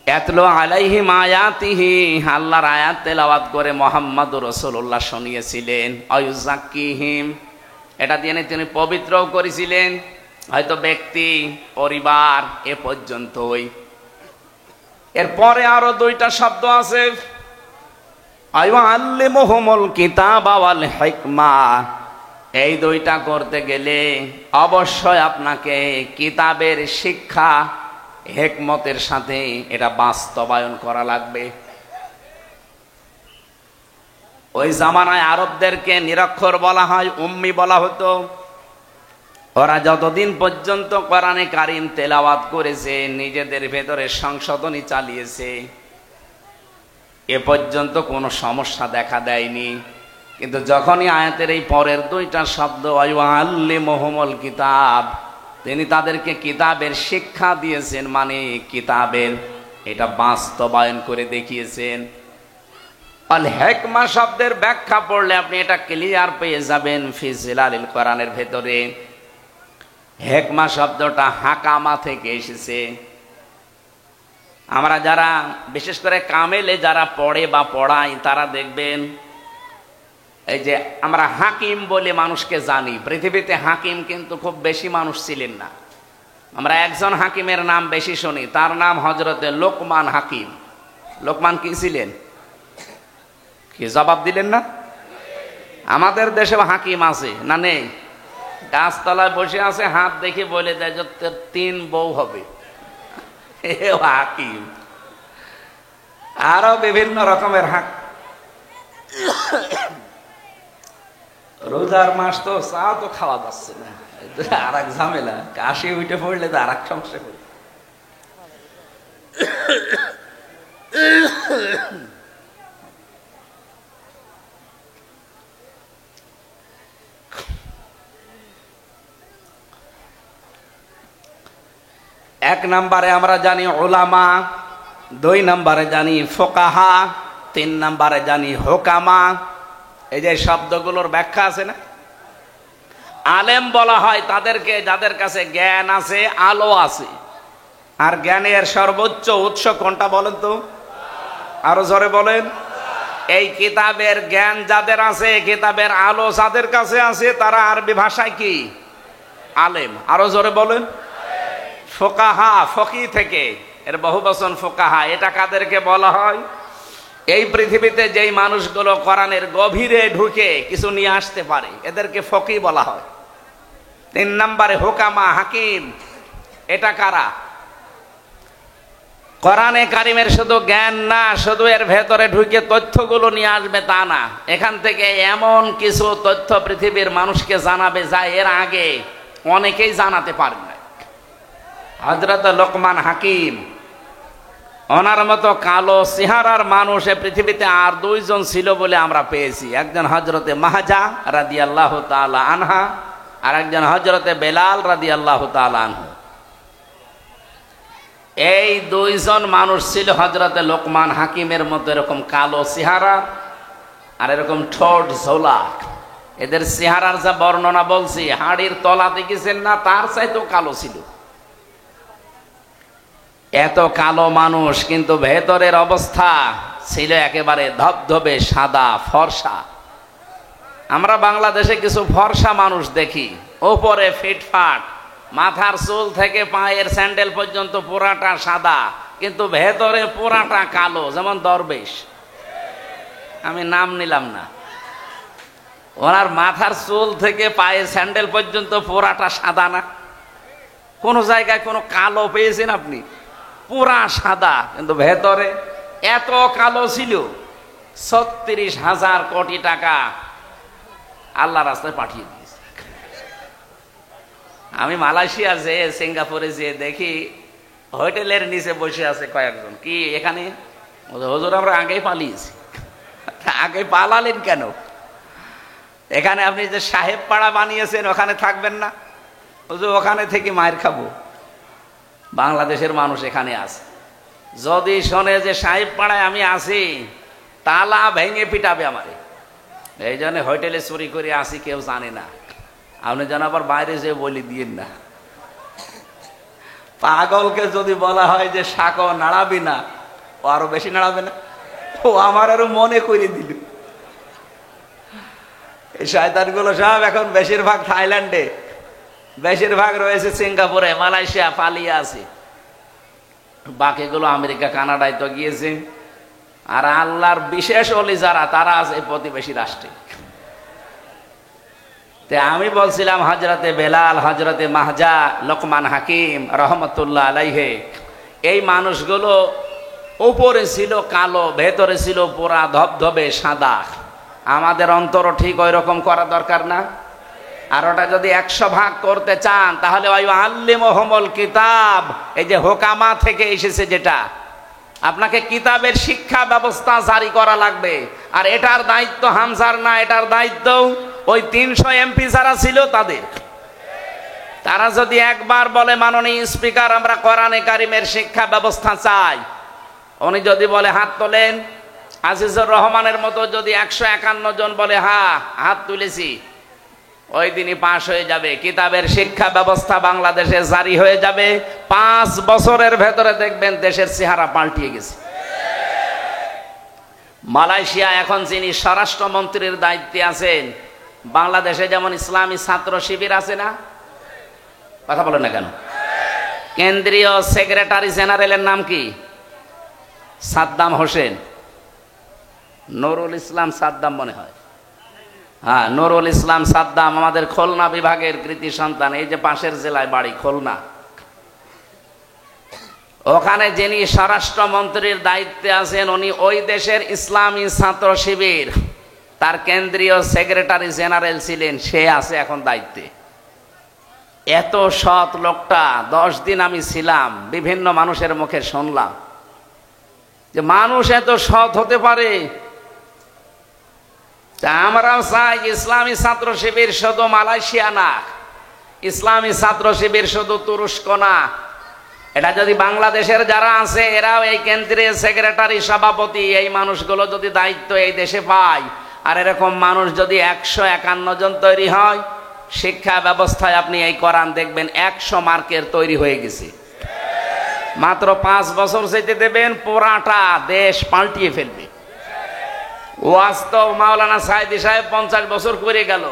ইয়াতলু আলাইহিম আয়াতিহি, আল্লাহর আয়াত তেলাওয়াত করে মুহাম্মদুর রাসূলুল্লাহ শুনিয়েছিলেন। আয়ুযাক্কিহিম, এটা দিয়ে তিনি পবিত্রও করেছিলেন, হয়তো ব্যক্তি, পরিবার, এ পর্যন্তই। এরপরে আরো 2টা শব্দ আছে, আইয়ুআল্লিমুহুমুল কিতাবা ওয়াল হিকমা, এই দুইটা করতে গেলে অবশ্যই আপনাকে কিতাবের শিক্ষা হিকমতের সাথে এটা বাস্তবায়ন করা লাগবে। ওই জামানায় আরবদেরকে নিরক্ষর বলা হয়, উম্মি বলা হতো। ওরা যতদিন পর্যন্ত কোরআনে কারিম তেলাওয়াত করেছে, নিজেদের ভেতরে সংশোধনী চালিয়েছে, এ পর্যন্ত কোনো সমস্যা দেখা দেয়নি। কিন্তু যখনই আয়াতের এই পরের দুইটা শব্দ আইয়ুআল্লিমুহুমুল কিতাব, তিনি তাদেরকে কিতাবের শিক্ষা দিয়েছেন, মানে কিতাবের এটা বাস্তবায়ন করে দেখিয়েছেন। আল হিকমা শব্দের ব্যাখ্যা পড়লে আপনি এটা ক্লিয়ার পেয়ে যাবেন ফি জিলালিল কোরআনের ভেতরে। হিকমা শব্দটা হাকামা থেকে এসেছে। আমরা যারা বিশেষ করে কামেলে যারা পড়ে বা পড়াই, তারা দেখবেন এই যে আমরা হাকিম বলে মানুষকে জানি, পৃথিবীতে হাকিম কিন্তু খুব বেশি মানুষ ছিলেন না। আমরা একজন হাকিমের নাম বেশি শুনি, তার নাম হযরতে লোকমান হাকিম। লোকমান কি ছিলেন? কি জবাব দিলেন না? আমাদের দেশে হাকিম আছে না নেই? গাছতলায় বসে আছে, হাত দেখে বলে দেয় যে 3 বউ হবে, হাকিম। আরো বিভিন্ন রকমের রোজার মাস তো, চা তো খাওয়া যাচ্ছে না, আর এক ঝামেলা। কাশি উঠে পড়লে তো আর এক সমস্যা করি। এক নম্বরে আমরা জানি উলামা, 2 নম্বরে জানি ফুকাহা, 3 নম্বরে জানি হুকামা। এই যে শব্দগুলোর ব্যাখ্যা আছে না? আলেম বলা হয় তাদেরকে যাদের কাছে জ্ঞান আছে, আলো আছে। আর জ্ঞানের সর্বোচ্চ উৎস কোনটা বলেন তো? আরো জোরে বলেন। এই কিতাবের জ্ঞান যাদের আছে, কিতাবের আলো যাদের কাছে আছে, তারা আরবি ভাষায় কি? আলেম। আরো জোরে বলেন। ফুকাহা, ফকি থেকে, এর বহুবচন ফুকাহা। এটা কাদেরকে বলা হয়? এই পৃথিবীতে যেই মানুষগুলো কোরআনের গভীরে ঢুকে কিছু নিয়ে আসতে পারে, এদেরকে ফকি বলা হয়। 3 নম্বরে হুকামা, হাকিম। এটা কারা? কোরআনে কারিমের শুধু জ্ঞান না, শুধু এর ভেতরে ঢুকে তথ্যগুলো নিয়ে আসবে তা না, এখান থেকে এমন কিছু তথ্য পৃথিবীর মানুষকে জানাবে যা এর আগে অনেকেই জানাতে পারে না। হযরত লোকমান হাকিম, ওনার মতো কালো চেহারার মানুষ এ পৃথিবীতে আর 2 জন ছিল বলে আমরা পেয়েছি। একজন হযরতে মাহজা রাদিয়াল্লাহু তাআলা আনহা, আর একজন হযরতে বেলাল রাদিয়াল্লাহু তাআলা আনহু। এই 2 জন মানুষ ছিল হযরতে লোকমান হাকিমের মতো এরকম কালো চেহারা আর এরকম ঠোঁট ঝোলা। এদের চেহারার যা বর্ণনা বলছি, হাড়ির তলা দেখেছেন না, তার চাইতেও কালো ছিল। এত কালো মানুষ, কিন্তু ভেতরের অবস্থা ছিল একেবারে ধবধবে সাদা ফর্সা। আমরা বাংলাদেশে কিছু ফর্সা মানুষ দেখি, ওপরে ফিটফাট, মাথার চুল থেকে পায়ের স্যান্ডেল পর্যন্ত পুরাটা সাদা, কিন্তু ভেতরে পুরাটা কালো, যেমন দরবেশ। আমি নাম নিলাম না। ওনার মাথার চুল থেকে পায়ের স্যান্ডেল পর্যন্ত পুরাটা সাদা না? কোন জায়গায় কোনো কালো পেয়েছেন আপনি? পুরা সাদা, কিন্তু ভেতরে এত কালো ছিল। 36,000 কোটি টাকা আল্লাহ রাস্তায় পাঠিয়ে দিয়েছে। আমি মালয়েশিয়া যে, সিঙ্গাপুরে যে দেখি হোটেলের নিচে বসে আছে কয়েকজন। কি এখানে? হুজুর আমরা আগেই পালিয়েছি। আগে পালালেন কেন? এখানে আপনি যে সাহেব পাড়া বানিয়েছেন, ওখানে থাকবেন না? হুজুর ওখানে থেকে মায়ের খাবো। বাংলাদেশের মানুষ এখানে আছে, যদি শোনে যে সাহেব পাড়ায় আমি আছি, তালা ভেঙে পিটাবে আমারে। এই জন্য হোটেলে চুরি করে আসি, কেউ জানে না। আপনি যেন আবার বাইরে যে বলি দিয়েন না। পাগলকে যদি বলা হয় যে শাক নাড়াবি না, ও আরো বেশি নাড়াবে না। ও আমার আরো মনে করে দিল। এই শয়তানগুলো সব এখন বেশিরভাগ থাইল্যান্ডে, বেশিরভাগ রয়েছে সিঙ্গাপুরে, মালয়েশিয়া, পালিয়ে আছে। বাকিগুলো আমেরিকা, কানাডায় তো গিয়েছে। আর আল্লাহর বিশেষ ওলি যারা, তারা আছে প্রতিবেশী রাষ্ট্রে। আমি বলছিলাম হজরতে বেলাল, হজরতে মাহজা, লোকমান হাকিম রহমতুল্লাহ আলাইহে, এই মানুষগুলো উপরে ছিল কালো, ভেতরে ছিল পুরা ধবধবে সাদা। আমাদের অন্তর ঠিক ওই রকম করা দরকার না? আর ওটা যদি 100 ভাগ করতে চান, তাহলে ওই আল্লিমুহুমুল কিতাব, এই যে হোকামা থেকে এসেছে, যেটা আপনাকে কিতাবের শিক্ষা ব্যবস্থা জারি করা লাগবে। আর এটার দায়িত্ব হামজার না, এটার দায়িত্ব ওই 300 এমপি যারা ছিল তাদের। তারা যদি একবার বলে, মাননীয় স্পিকার, আমরা কোরআনে কারিমের শিক্ষা ব্যবস্থা চাই, উনি যদি বলে হাত তোলেন, আজিজুর রহমানের মতো যদি 151 জন বলে হ্যাঁ হাত তুলেছি, ওই দিনই পাশ হয়ে যাবে, কিতাবের শিক্ষা ব্যবস্থা বাংলাদেশে জারি হয়ে যাবে। 5 বছরের ভেতরে দেখবেন দেশের চেহারা পাল্টিয়ে গেছে। মালয়েশিয়া এখন যিনি স্বরাষ্ট্রমন্ত্রীর দায়িত্বে আছেন, বাংলাদেশে যেমন ইসলামী ছাত্র শিবির আছে না, কথা বলেন না কেন, কেন্দ্রীয় সেক্রেটারি জেনারেলের নাম কি? সাদ্দাম হোসেন, নুরুল ইসলাম সাদ্দাম মনে হয়। হ্যাঁ, নুরুল ইসলাম সাদ্দাম আমাদের খুলনা বিভাগের কৃতি সন্তান, এই যে পাশের জেলায় বাড়ি খুলনা। ওখানে যিনি স্বরাষ্ট্রমন্ত্রীর দায়িত্বে আছেন, উনি ওই দেশের ইসলামী ছাত্র শিবির, তার কেন্দ্রীয় সেক্রেটারি জেনারেল ছিলেন, সে আছে এখন দায়িত্বে। এত সৎ লোকটা, 10 দিন আমি ছিলাম, বিভিন্ন মানুষের মুখে শুনলাম যে মানুষ এত সৎ হতে পারে। আমরাও চাই ইসলামী ছাত্র শিবির শুধু মালয়েশিয়া না, ইসলামী ছাত্র শিবির শুধু তুরস্ক না, এটা যদি বাংলাদেশের যারা আছে এরাও এই কেন্দ্রীয় সেক্রেটারি, সভাপতি, এই মানুষগুলো যদি দায়িত্ব এই দেশে পায়, আর এরকম মানুষ যদি 151 জন তৈরি হয়, শিক্ষা ব্যবস্থায় আপনি এই কোরআন দেখবেন 100 মার্কের তৈরি হয়ে গেছে। মাত্র 5 বছর যেতে দেবেন, পুরাটা দেশ পাল্টিয়ে ফেলবে। ওয়াস্তব মাওলানা সাইদি সাহেব 50 বছর করে গেল,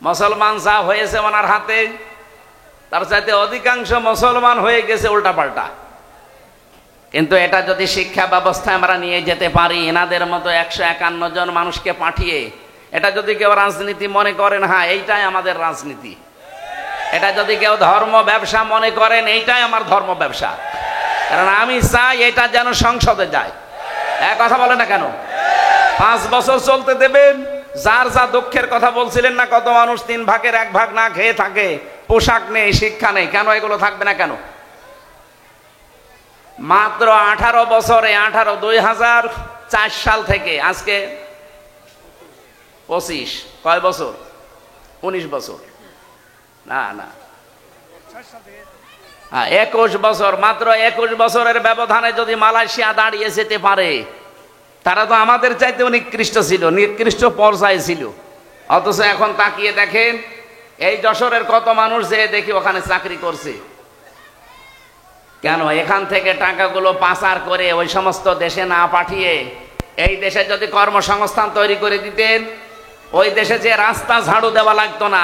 মুসলমান যা হয়েছে ওনার হাতে, তার চাইতে অধিকাংশ মুসলমান হয়ে গেছে উল্টাপাল্টা। কিন্তু এটা যদি শিক্ষা ব্যবস্থায় আমরা নিয়ে যেতে পারি, এনাদের মতো 151 জন মানুষকে পাঠিয়ে, এটা যদি কেউ রাজনীতি মনে করেন, হ্যাঁ এইটাই আমাদের রাজনীতি, এটা যদি কেউ ধর্ম ব্যবসা মনে করেন, এইটাই আমার ধর্ম ব্যবসা, কারণ আমি চাই এটা যেন সংসদে যায়। এক কথা বলে না কেন? 5 বছর চলতে দেবেন। যার যা দুঃখের কথা বলছিলেন না, কত মানুষ 3 ভাগের 1 ভাগ না খেয়ে থাকে, পোশাক নেই, শিক্ষা নেই, কেন এগুলো থাকবে না কেন? মাত্র 18 বছরে, 2004 সাল থেকে আজকে 25, কয় বছর? 19 বছর না, 21 বছর, মাত্র 21 বছরের ব্যবধানে যদি মালয়েশিয়া দাঁড়িয়ে যেতে পারে, তারা তো আমাদের চাইতে নিকৃষ্ট ছিল, নিকৃষ্ট পর্যায়ে ছিল। অথচ এখন তাকিয়ে দেখেন, এই যশোরের কত মানুষ যে দেখি ওখানে চাকরি করছে। কেন? এখান থেকে টাকাগুলো পাচার করে ওই সমস্ত দেশে না পাঠিয়ে এই দেশে যদি কর্মসংস্থান তৈরি করে দিতেন, ওই দেশে যে রাস্তা ঝাড়ু দেওয়া লাগতো না,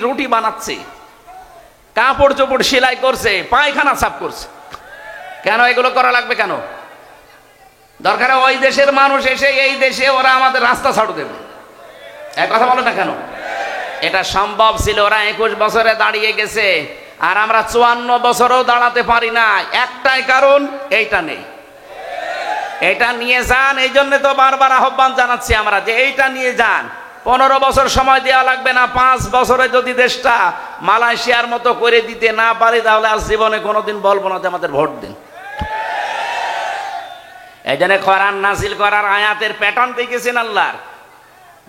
রুটি বানাচ্ছে, কাপড় চোপড় সেলাই করছে, পায়খানা সাফ করছে, কেন এগুলো করা লাগবে কেন? দরকার ওই দেশের মানুষ এসে এই দেশে ওরা আমাদের রাস্তা ঝাড়ু দেবে। এক কথা বলে না কেন? এটা সম্ভব ছিল, ওরা 21 বছরে দাঁড়িয়ে গেছে, আর আমরা 54 বছরেও দাঁড়াতে পারি না। একটাই কারণ, এইটা নেই। এটা নিয়ে যান, এই জন্য তো বারবার আহ্বান জানাচ্ছি আমরা যে এইটা নিয়ে যান। 15 বছর সময় দেওয়া লাগবে না, 5 বছরে যদি দেশটা মালয়েশিয়ার মতো করে দিতে না পারি, তাহলে আজ জীবনে কোনোদিন বলবো না যে আমাদের ভোট দিন। এই জন্য কোরআন নাজিল করার আয়াতের প্যাটার্ন দেখেছেন আল্লাহর।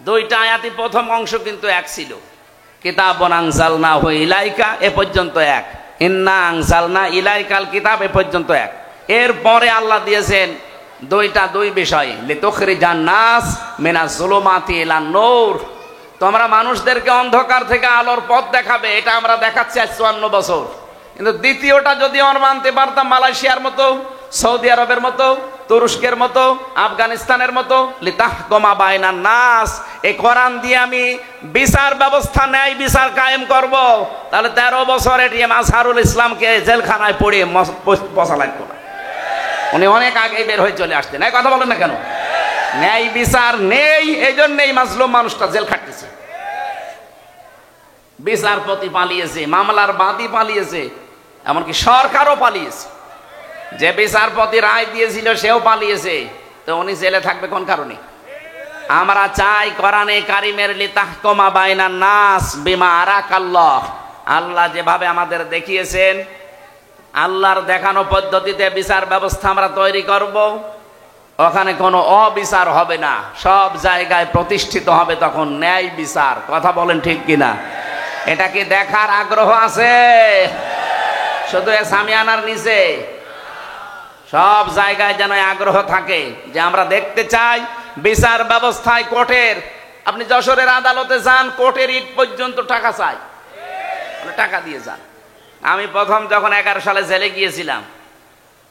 2টা আয়াতই প্রথম অংশ কিন্তু এক ছিল, কিতাবুন আনজালনাহু ইলাইকা এ পর্যন্ত এক, ইন্না আনজালনা ইলাইকাল কিতাব এ পর্যন্ত এক। এরপরে আল্লাহ দিয়েছেন 2 বিষয়, লিতুখরিজান নাস মিনাজ জুলুমাতি ইলান নূর, তোমরা মানুষদেরকে অন্ধকার থেকে আলোর পথ দেখাবে। এটা আমরা দেখাচ্ছি আজ 54 বছর। কিন্তু দ্বিতীয়টা যদি আমরা মানতে পারতাম, মালয়েশিয়ার মতো, সৌদি আরবের মতো, তুরস্কের মতো, আফগানিস্তানের মতো, লিতাহকুমা বাইনান নাস, এই কোরআন দিয়ে আমি বিচার ব্যবস্থা, ন্যায় বিচার কায়েম করব, তাহলে 13 বছর এটিএম আজহারুল ইসলামকে জেলখানায় পড়িয়ে বসা লাগতো না। উনি অনেক আগে বের হয়ে চলে আসতেন। এই কথা বলেন না কেন? ন্যায় বিচার নেই, এই জন্যই মাজলুম মানুষটা জেল খাটতেছে। বিচারপতি পালিয়েছে, মামলার বাদী পালিয়েছে, এমনকি সরকারও পালিয়েছে। যে বিচারপতি রায় দিয়েছিল সেও পালিয়েছে, তো উনি জেলে থাকবে কোন কারণে? আমরা চাই কোরআনে কারিমের লিতাহকুমা বাইনান নাস বিমা আরাকাল্লাহ, আল্লাহ যেভাবে আমাদের দেখিয়েছেন, আল্লাহর দেখানো পদ্ধতিতে বিচার ব্যবস্থা আমরা তৈরি করব। ওখানে কোনো অবিচার হবে না, সব জায়গায় প্রতিষ্ঠিত হবে তখন ন্যায় বিচার। কথা বলেন ঠিক কিনা? এটা কি দেখার আগ্রহ আছে? শুধু সামিয়ানার নিচে সব জায়গায় যেন আগ্রহ থাকে যে আমরা দেখতে চাই বিচার ব্যবস্থায় কোর্টের। আপনি যশোরের আদালতে যান, কোর্টের ইট পর্যন্ত টাকা চাই, টাকা দিয়ে যান। আমি প্রথম যখন 11 সালে জেলে গিয়েছিলাম,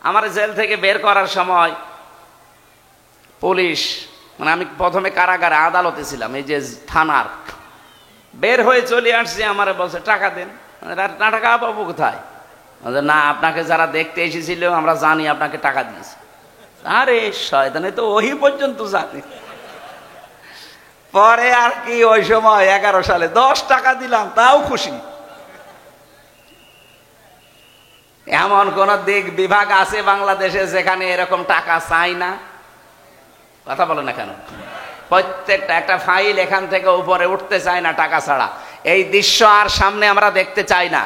আমার জেল থেকে বের করার সময় পুলিশ, মানে আমি প্রথমে কারাগারে আদালতে ছিলাম, এই যে থানার, বের হয়ে চলে আসছি, আমার বলছে টাকা দেন। টাকা পাবো কোথায়? না, আপনাকে যারা দেখতে এসেছিল আমরা জানি আপনাকে টাকা দিয়েছে। আরে শয়তানে তো ওই পর্যন্ত জানি। পরে আর কি, ওই সময় 11 সালে 10 টাকা দিলাম, তাও খুশি। এমন কোন দিক বিভাগ আছে বাংলাদেশে যেখানে এরকম টাকা চাই না? কথা বলে না কেন? প্রত্যেকটা একটা ফাইল এখান থেকে উপরে উঠতে চায় না টাকা ছাড়া। এই দৃশ্য আর সামনে আমরা দেখতে চাই না।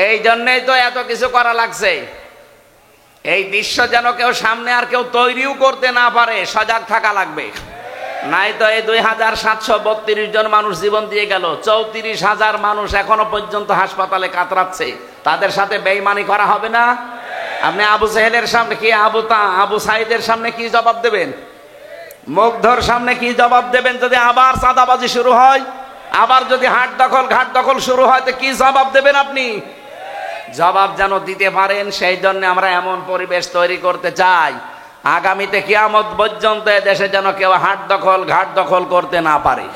এই জন্যই তো এত কিছু করা লাগছে। এই দৃশ্য যেন কেউ সামনে আর কেউ তৈরিও করতে না পারে, সজাগ থাকা লাগবে। নাই তো এই 2732 জন মানুষ জীবন দিয়ে গেল, 34,000 মানুষ এখনো পর্যন্ত হাসপাতালে কাতরাচ্ছে। তাদের সাথে বেঈমানি করা হবে না? আপনি আবু সাহেলের সামনে কি, আবু সাইদের সামনে কি জবাব দেবেন? মুগ্ধর সামনে কি জবাব দেবেন? যদি আবার চাঁদাবাজি শুরু হয়, আবার যদি হাট দখল ঘাট দখল শুরু হয়, তো কি জবাব দেবেন আপনি? জবাব যেন দিতে পারেন, সেই জন্য আমরা এমন পরিবেশ তৈরি করতে চাই আগামীতে কিয়ামত পর্যন্ত দেশে যেন কেউ হাট দখল ঘাট দখল করতে না পারে।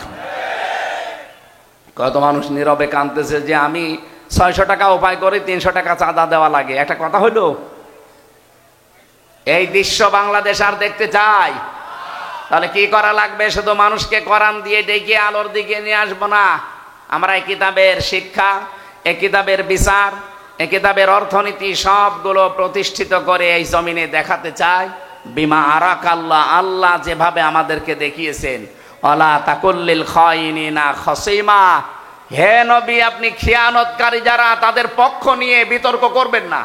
কত মানুষ নীরবে কাঁদতেছে যে আমি 600 টাকা উপায় করে 300 টাকা চাঁদা দেওয়া লাগে। একটা কথা হইল? এই দৃশ্য বাংলাদেশ আর দেখতে চাই? তাহলে কি করা লাগবে? শুধু মানুষকে কোরআন দিয়ে ডেকে আলোর দিকে নিয়ে আসবো না। আমরা এই কিতাবের শিক্ষা, এই কিতাবের বিচার, এই কিতাবের অর্থনীতি সবগুলো প্রতিষ্ঠিত করে এই জমিনে দেখাতে চাই বিমা আরাকাল্লাহ, আল্লাহ যেভাবে আমাদেরকে দেখিয়েছেন। ওয়ালা তাকুল্লিল খায়িনিনা খসিমা, হে নবী আপনি খিয়ানতকারী যারা তাদের পক্ষ নিয়ে বিতর্ক করবেন না।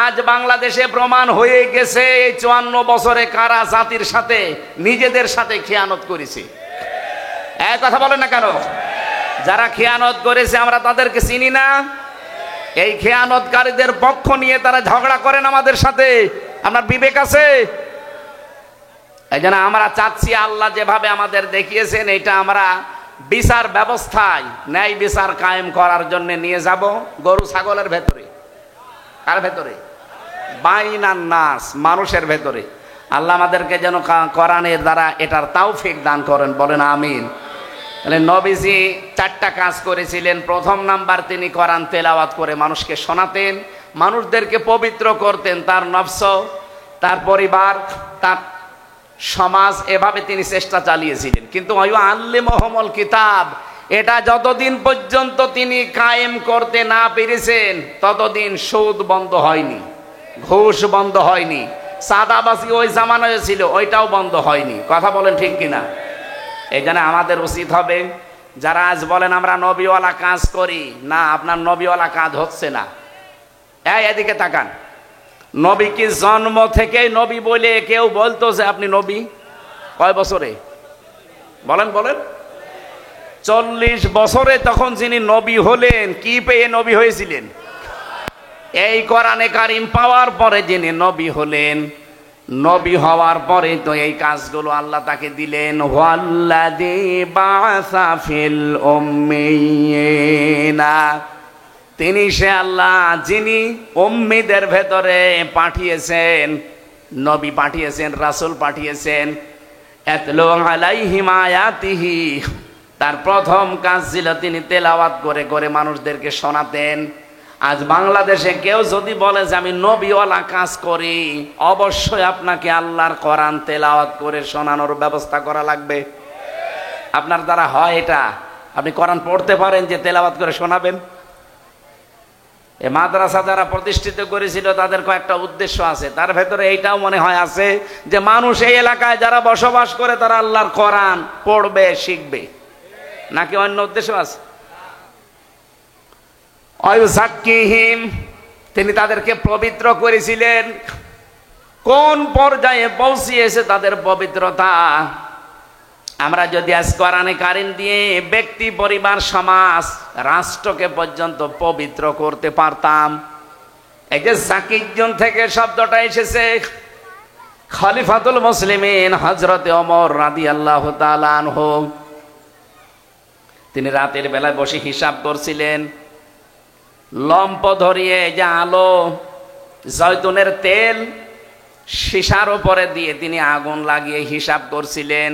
আজ বাংলাদেশে প্রমাণ হয়ে গেছে এই 54 বছরে কারা জাতির সাথে নিজেদের সাথে খিয়ানত করেছে। এই কথা বলেন না কেন? যারা খিয়ানত করেছে আমরা তাদেরকে চিনি না? এই খেয়ানতকারীদের পক্ষ নিয়ে তারা ঝগড়া করেন আমাদের সাথে। আপনার বিবেক আছে? এই জন্য আমরা চাচ্ছি আল্লাহ যেভাবে আমাদের দেখিয়েছেন এটা আমরা বিচার ব্যবস্থায় ন্যায় বিচার কায়েম করার জন্য নিয়ে যাব। গরু ছাগলের ভেতরে, কার ভেতরে? বাইনান নাস, মানুষের ভেতরে। আল্লাহ আমাদেরকে যেন কোরআনের দ্বারা এটার তৌফিক দান করেন, বলেন আমিন। তাহলে নবীজি 4টা কাজ করেছিলেন। প্রথম নাম্বার, তিনি কোরআন তেলাওয়াত করে মানুষকে শোনাতেন, মানুষদেরকে পবিত্র করতেন, তার নফস, তার পরিবার, তার সমাজ, এভাবে তিনি চেষ্টা চালিয়েছিলেন। কিন্তু আল্লিমুহুমুল কিতাব, এটা যতদিন পর্যন্ত তিনি কায়েম করতে না পেরেছেন ততদিন সুদ বন্ধ হয়নি, ঘুষ বন্ধ হয়নি, সাদাবাজি ওই জামানায় ছিল ওইটাও বন্ধ হয়নি। কথা বলেন ঠিক কিনা? এখানে আমাদের উচিত হবে, যারা আজ বলেন আমরা নবীওয়ালা কাজ করি না, আপনার নবীওয়ালা কাজ হচ্ছে না। এদিকে তাকান, নবী কি জন্ম থেকেই নবী বলে কেউ বলতো যে আপনি নবী? কয় বছরে বলেন বলেন? 40 বছরে তখন যিনি নবী হলেন, কি পেয়ে নবী হয়েছিলেন? এই কোরআনে কারিম পাওয়ার পরে যিনি নবী হলেন, নবী হওয়ার পরে তো এই কাজগুলো আল্লাহ তাকে দিলেন। ওয়াল্লাযী বা'সা ফিল উম্মিয়িনা, তিনি সে আল্লাহ যিনি উম্মিদের ভেতরে পাঠিয়েছেন, নবী পাঠিয়েছেন, রাসূল পাঠিয়েছেন। ইয়াতলু আলাইহিম আয়াতিহি, তার প্রথম কাজ ছিল তিনি তেলাওয়াত করে করে মানুষদেরকে শোনাতেন। আজ বাংলাদেশে কেউ যদি বলে যে আমি নবীওয়ালা কাজ করি, অবশ্যই আপনাকে আল্লাহর কোরআন তেলাওয়াত করে শোনানোর ব্যবস্থা করা লাগবে। আপনার দ্বারা হয় এটা? আপনি কোরআন পড়তে পারেন যে তেলাওয়াত করে শোনাবেন? এই মাদ্রাসা যারা প্রতিষ্ঠিত করেছিল তাদের কয়েকটা উদ্দেশ্য আছে, তার ভেতরে এইটাও মনে হয় আছে যে মানুষ এই এলাকায় যারা বসবাস করে তারা আল্লাহর কোরআন পড়বে, শিখবে, নাকি অন্য উদ্দেশ্য আছে? অয়ুযাক্কিহিম, তিনি তাদেরকে পবিত্র করেছিলেন। কোন পর্যায়ে পৌঁছিয়েছে তাদের পবিত্রতা? আমরা যদি আজ কোরআনে কারিম দিয়ে ব্যক্তি, পরিবার, সমাজ, রাষ্ট্রকে পর্যন্ত পবিত্র করতে পারতাম। এই যে যাকিয়ুন থেকে শব্দটা এসেছে, খলিফাতুল মুসলিমিন হযরতে ওমর রাদিয়াল্লাহু তাআলা আনহু, তিনি রাতের বেলায় বসে হিসাব করছিলেন। লম্প ধরিয়ে যে আলো, জয়তুনের তেল সীসার উপরে দিয়ে তিনি আগুন লাগিয়ে হিসাব করছিলেন।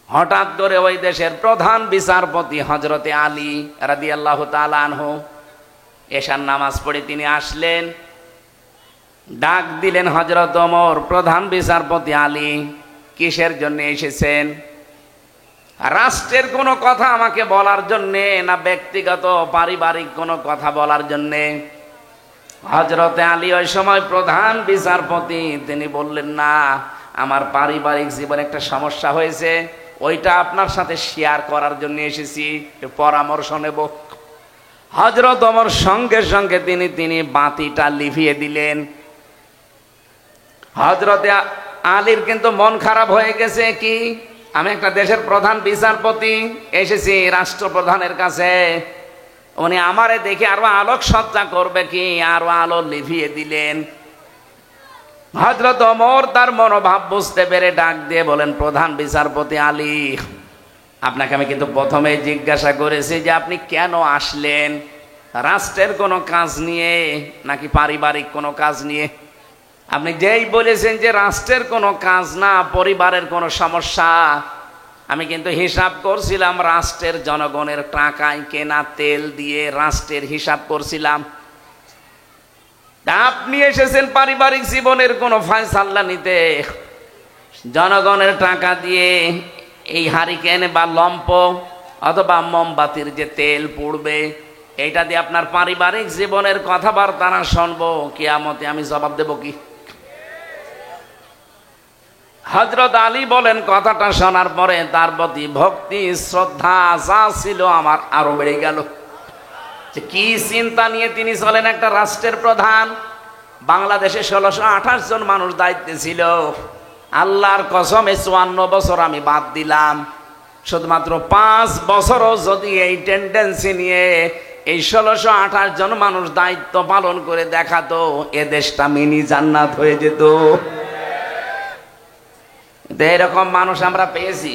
হঠাৎ করে ওই দেশের প্রধান বিচারপতি হযরতে আলী রাদিয়াল্লাহু তাআলা আনহু এশার নামাজ পড়ে তিনি আসলেন। ডাক দিলেন হযরত ওমর, প্রধান বিচারপতি আলী, কিসের জন্য এসেছেন? রাষ্ট্রের কোনো কথা আমাকে বলার জন্যে, না ব্যক্তিগত পারিবারিক কোনো কথা বলার জন্যে? হযরতে আলী ওই সময় প্রধান বিচারপতি, তিনি বললেন, না, আমার পারিবারিক জীবনে একটা সমস্যা হয়েছে, ওইটা আপনার সাথে শেয়ার করার জন্য এসেছি, পরামর্শ নেব। হযরত ওমর সঙ্গে সঙ্গে তিনি বাতিটা লিভিয়ে দিলেন। হযরতে আলীর কিন্তু মন খারাপ হয়ে গেছে, কি আমি একটা দেশের প্রধান বিচারপতি এসেছি রাষ্ট্রপ্রধানের কাছে, উনি আমারে দেখে আরো আলোকসজ্জা করবে কি, আরো আলো লিভিয়ে দিলেন। হযরত ওমর তার মনোভাব বুঝতে পেরে ডাক দিয়ে বলেন, প্রধান বিচারপতি আলী, আপনাকে আমি কিন্তু প্রথমে জিজ্ঞাসা করেছি যে আপনি কেন আসলেন, রাষ্ট্রের কোনো কাজ নিয়ে নাকি পারিবারিক কোনো কাজ নিয়ে? আপনি যেই বলেছেন যে রাষ্ট্রের কোনো কাজ না, পরিবারের কোনো সমস্যা, আমি কিন্তু হিসাব করছিলাম রাষ্ট্রের জনগণের টাকায় কেনা তেল দিয়ে রাষ্ট্রের হিসাব করছিলাম। আপনি এসেছেন পারিবারিক জীবনের কোনো ফয়সালা নিতে, জনগণের টাকা দিয়ে এই হারিকেন বা লম্প অথবা মোমবাতির যে তেল পুড়বে, এইটা দিয়ে আপনার পারিবারিক জীবনের কথাবার্তা না শুনবো, কিয়ামতে আমি জবাব দেব কি? হযরত আলী বলেন, কথাটা শোনার পরে তার প্রতি ভক্তি, শ্রদ্ধা যা ছিল আমার আরো বেড়ে গেল। কি চিন্তা নিয়ে তিনি চলেন, একটা রাষ্ট্রের প্রধান। বাংলাদেশে 1628 জন মানুষ দায়িত্বে ছিল। আল্লাহর কসমে 54 বছর আমি বাদ দিলাম, শুধুমাত্র 5 বছরও যদি এই টেন্ডেন্সি নিয়ে এই 1628 জন মানুষ দায়িত্ব পালন করে দেখাতো, এ দেশটা মিনি জান্নাত হয়ে যেত। এরকম মানুষ আমরা পেয়েছি?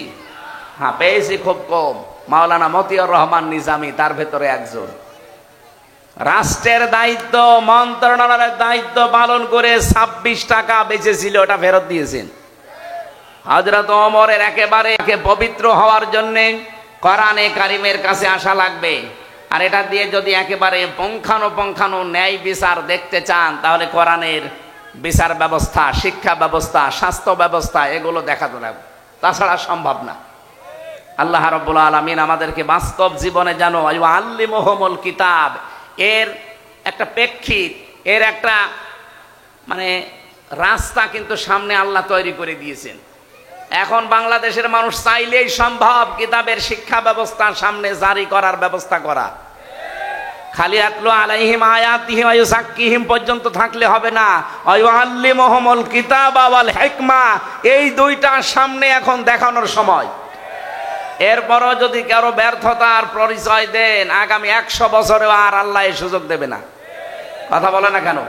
হ্যাঁ, পেয়েছি, খুব কম। মাওলানা মতিউর রহমান নিজামী তার ভেতরে একজন। রাষ্ট্রের দায়িত্ব, মন্ত্রণালয়ের দায়িত্ব পালন করে 26 টাকা বেঁচেছিল, ওটা ফেরত দিয়েছেন। হযরত ওমরের একেবারে পবিত্র হওয়ার জন্য কোরআনে কারিমের কাছে আসা লাগবে। আর এটা দিয়ে যদি একেবারে পুঙ্খানুপুঙ্খানু ন্যায় বিচার দেখতে চান, তাহলে কোরআনের বিচার ব্যবস্থা, শিক্ষা ব্যবস্থা, স্বাস্থ্য ব্যবস্থা, এগুলো দেখাতে লাগবে, তাছাড়া সম্ভব না। আল্লাহ রাব্বুল আলামিন আমাদেরকে বাস্তব জীবনে যেন আল্লিমুহুমুল কিতাব এর একটা প্রেক্ষিত, এর একটা মানে রাস্তা কিন্তু সামনে আল্লাহ তৈরি করে দিয়েছেন। এখন বাংলাদেশের মানুষ চাইলেই সম্ভব কিতাবের শিক্ষা ব্যবস্থা সামনে জারি করার ব্যবস্থা করা। খালি আতলু আলাইহিম আয়াতিহি ওয়া ইউযাক্কিহিম পর্যন্ত থাকলে হবে না, ওয়া ইউআল্লিমুহুমুল কিতাবা ওয়াল হিকমা, এই দুইটা সামনে এখন দেখানোর সময়। এরপরও যদি কারো ব্যর্থতার পরিচয় দেন, আগামী 100 বছরেও আর আল্লাহ এই সুযোগ দেবে না। কথা বলে না কেন?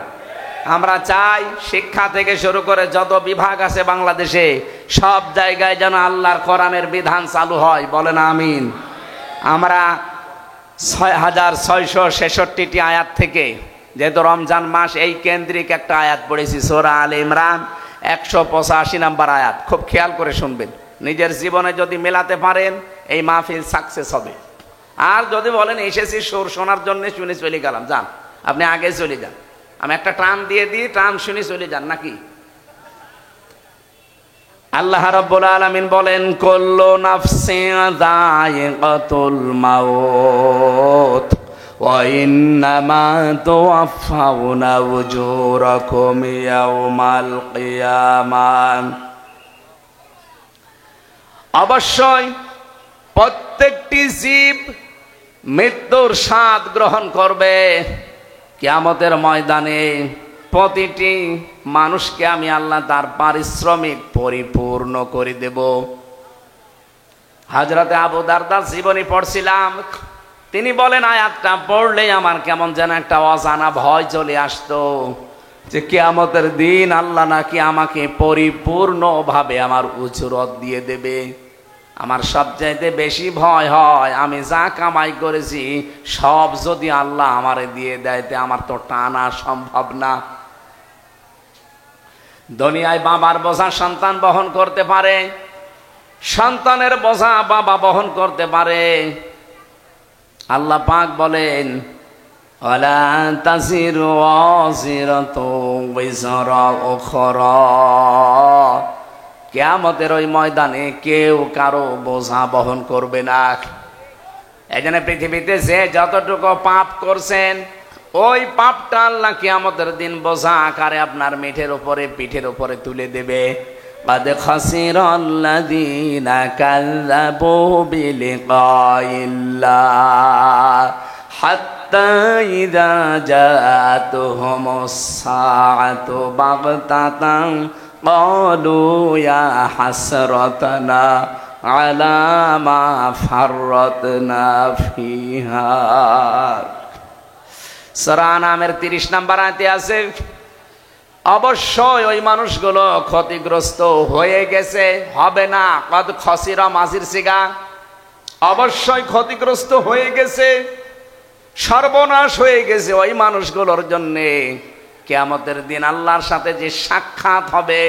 আমরা চাই শিক্ষা থেকে শুরু করে যত বিভাগ আছে বাংলাদেশে, সব জায়গায় যেন আল্লাহর কোরআনের বিধান চালু হয়। বলেন আমিন। আমরা 6666টি আয়াত থেকে, যেহেতু রমজান মাস, এই কেন্দ্রিক একটা আয়াত পড়েছি, সূরা আলে ইমরান 185 নম্বর আয়াত। খুব খেয়াল করে শুনবেন, নিজের জীবনে যদি মেলাতে পারেন এই মাহফিল সাকসেস হবে। আর যদি বলেন এসেছি সুর শোনার জন্য, শুনে চলে গেলাম, যান, আপনি আগে চলে যান, আমি একটা টান দিয়ে দিই, টান শুনে চলে যান নাকি? আল্লাহ রাব্বুল আলামিন বলেন কুল্লু নাফসিন যায়িকাতুল মাউত ওয়া ইন্নামা তুওয়াফাউনা উজুরাকুম ইয়াওমাল কিয়ামাহ। অবশ্যই প্রত্যেকটি জীব মৃত্যুর স্বাদ গ্রহণ করবে। কিয়ামতের ময়দানে প্রতিটি মানুষকে আমি আল্লাহ তার পারিশ্রমিক পরিপূর্ণ করে দেব। হযরতে আবু দারদার জীবনী পড়ছিলাম, তিনি বলেন আয়াতটা পড়লেই আমার কেমন যেন একটা অজানা ভয় চলে আসতো যে কিয়ামতের দিন আল্লাহ নাকি আমাকে পরিপূর্ণভাবে আমার উজরত দিয়ে দেবে। আমার সবচাইতে বেশি ভয় হয় আমি যা কামাই করেছি সব যদি আল্লাহ আমারে দিয়ে দেয়, তে আমার তো টানা সম্ভব না। দুনিয়ায় বাবার বোঝা সন্তান বহন করতে পারে, সন্তানের বোঝা বাবা বহন করতে পারে। আল্লাহ পাক বলেন ওয়ালা তাজিরু ওয়াজিরাতু ওয়িজরা উখরা। কিয়ামতের ওই ময়দানে কেউ কারো বোঝা বহন করবে না। এজন্য পৃথিবীতে যে যতটুকু পাপ করছেন ওই পাপটা আল্লাহ কিয়ামতের দিন বোঝা আকারে আপনার পিঠের উপরে তুলে দেবে। قد خسر الذين كذبوا بلقاء الله حتى إذا جاءتهم الساعة بغتة قالوا يا حسرتنا على ما فرطنا فيها। সূরা আনামের 30 নম্বর আয়াতে আছে অবশ্যই ওই মানুষগুলো ক্ষতিগ্রস্ত হয়ে গেছে, হবে না। কদ খসিরা মাজির সিগা, অবশ্যই ক্ষতিগ্রস্ত হয়ে গেছে, সর্বনাশ হয়ে গেছে ওই মানুষগুলোর জন্যে। কিয়ামতের দিন আল্লাহর সাথে যে সাক্ষাৎ হবে,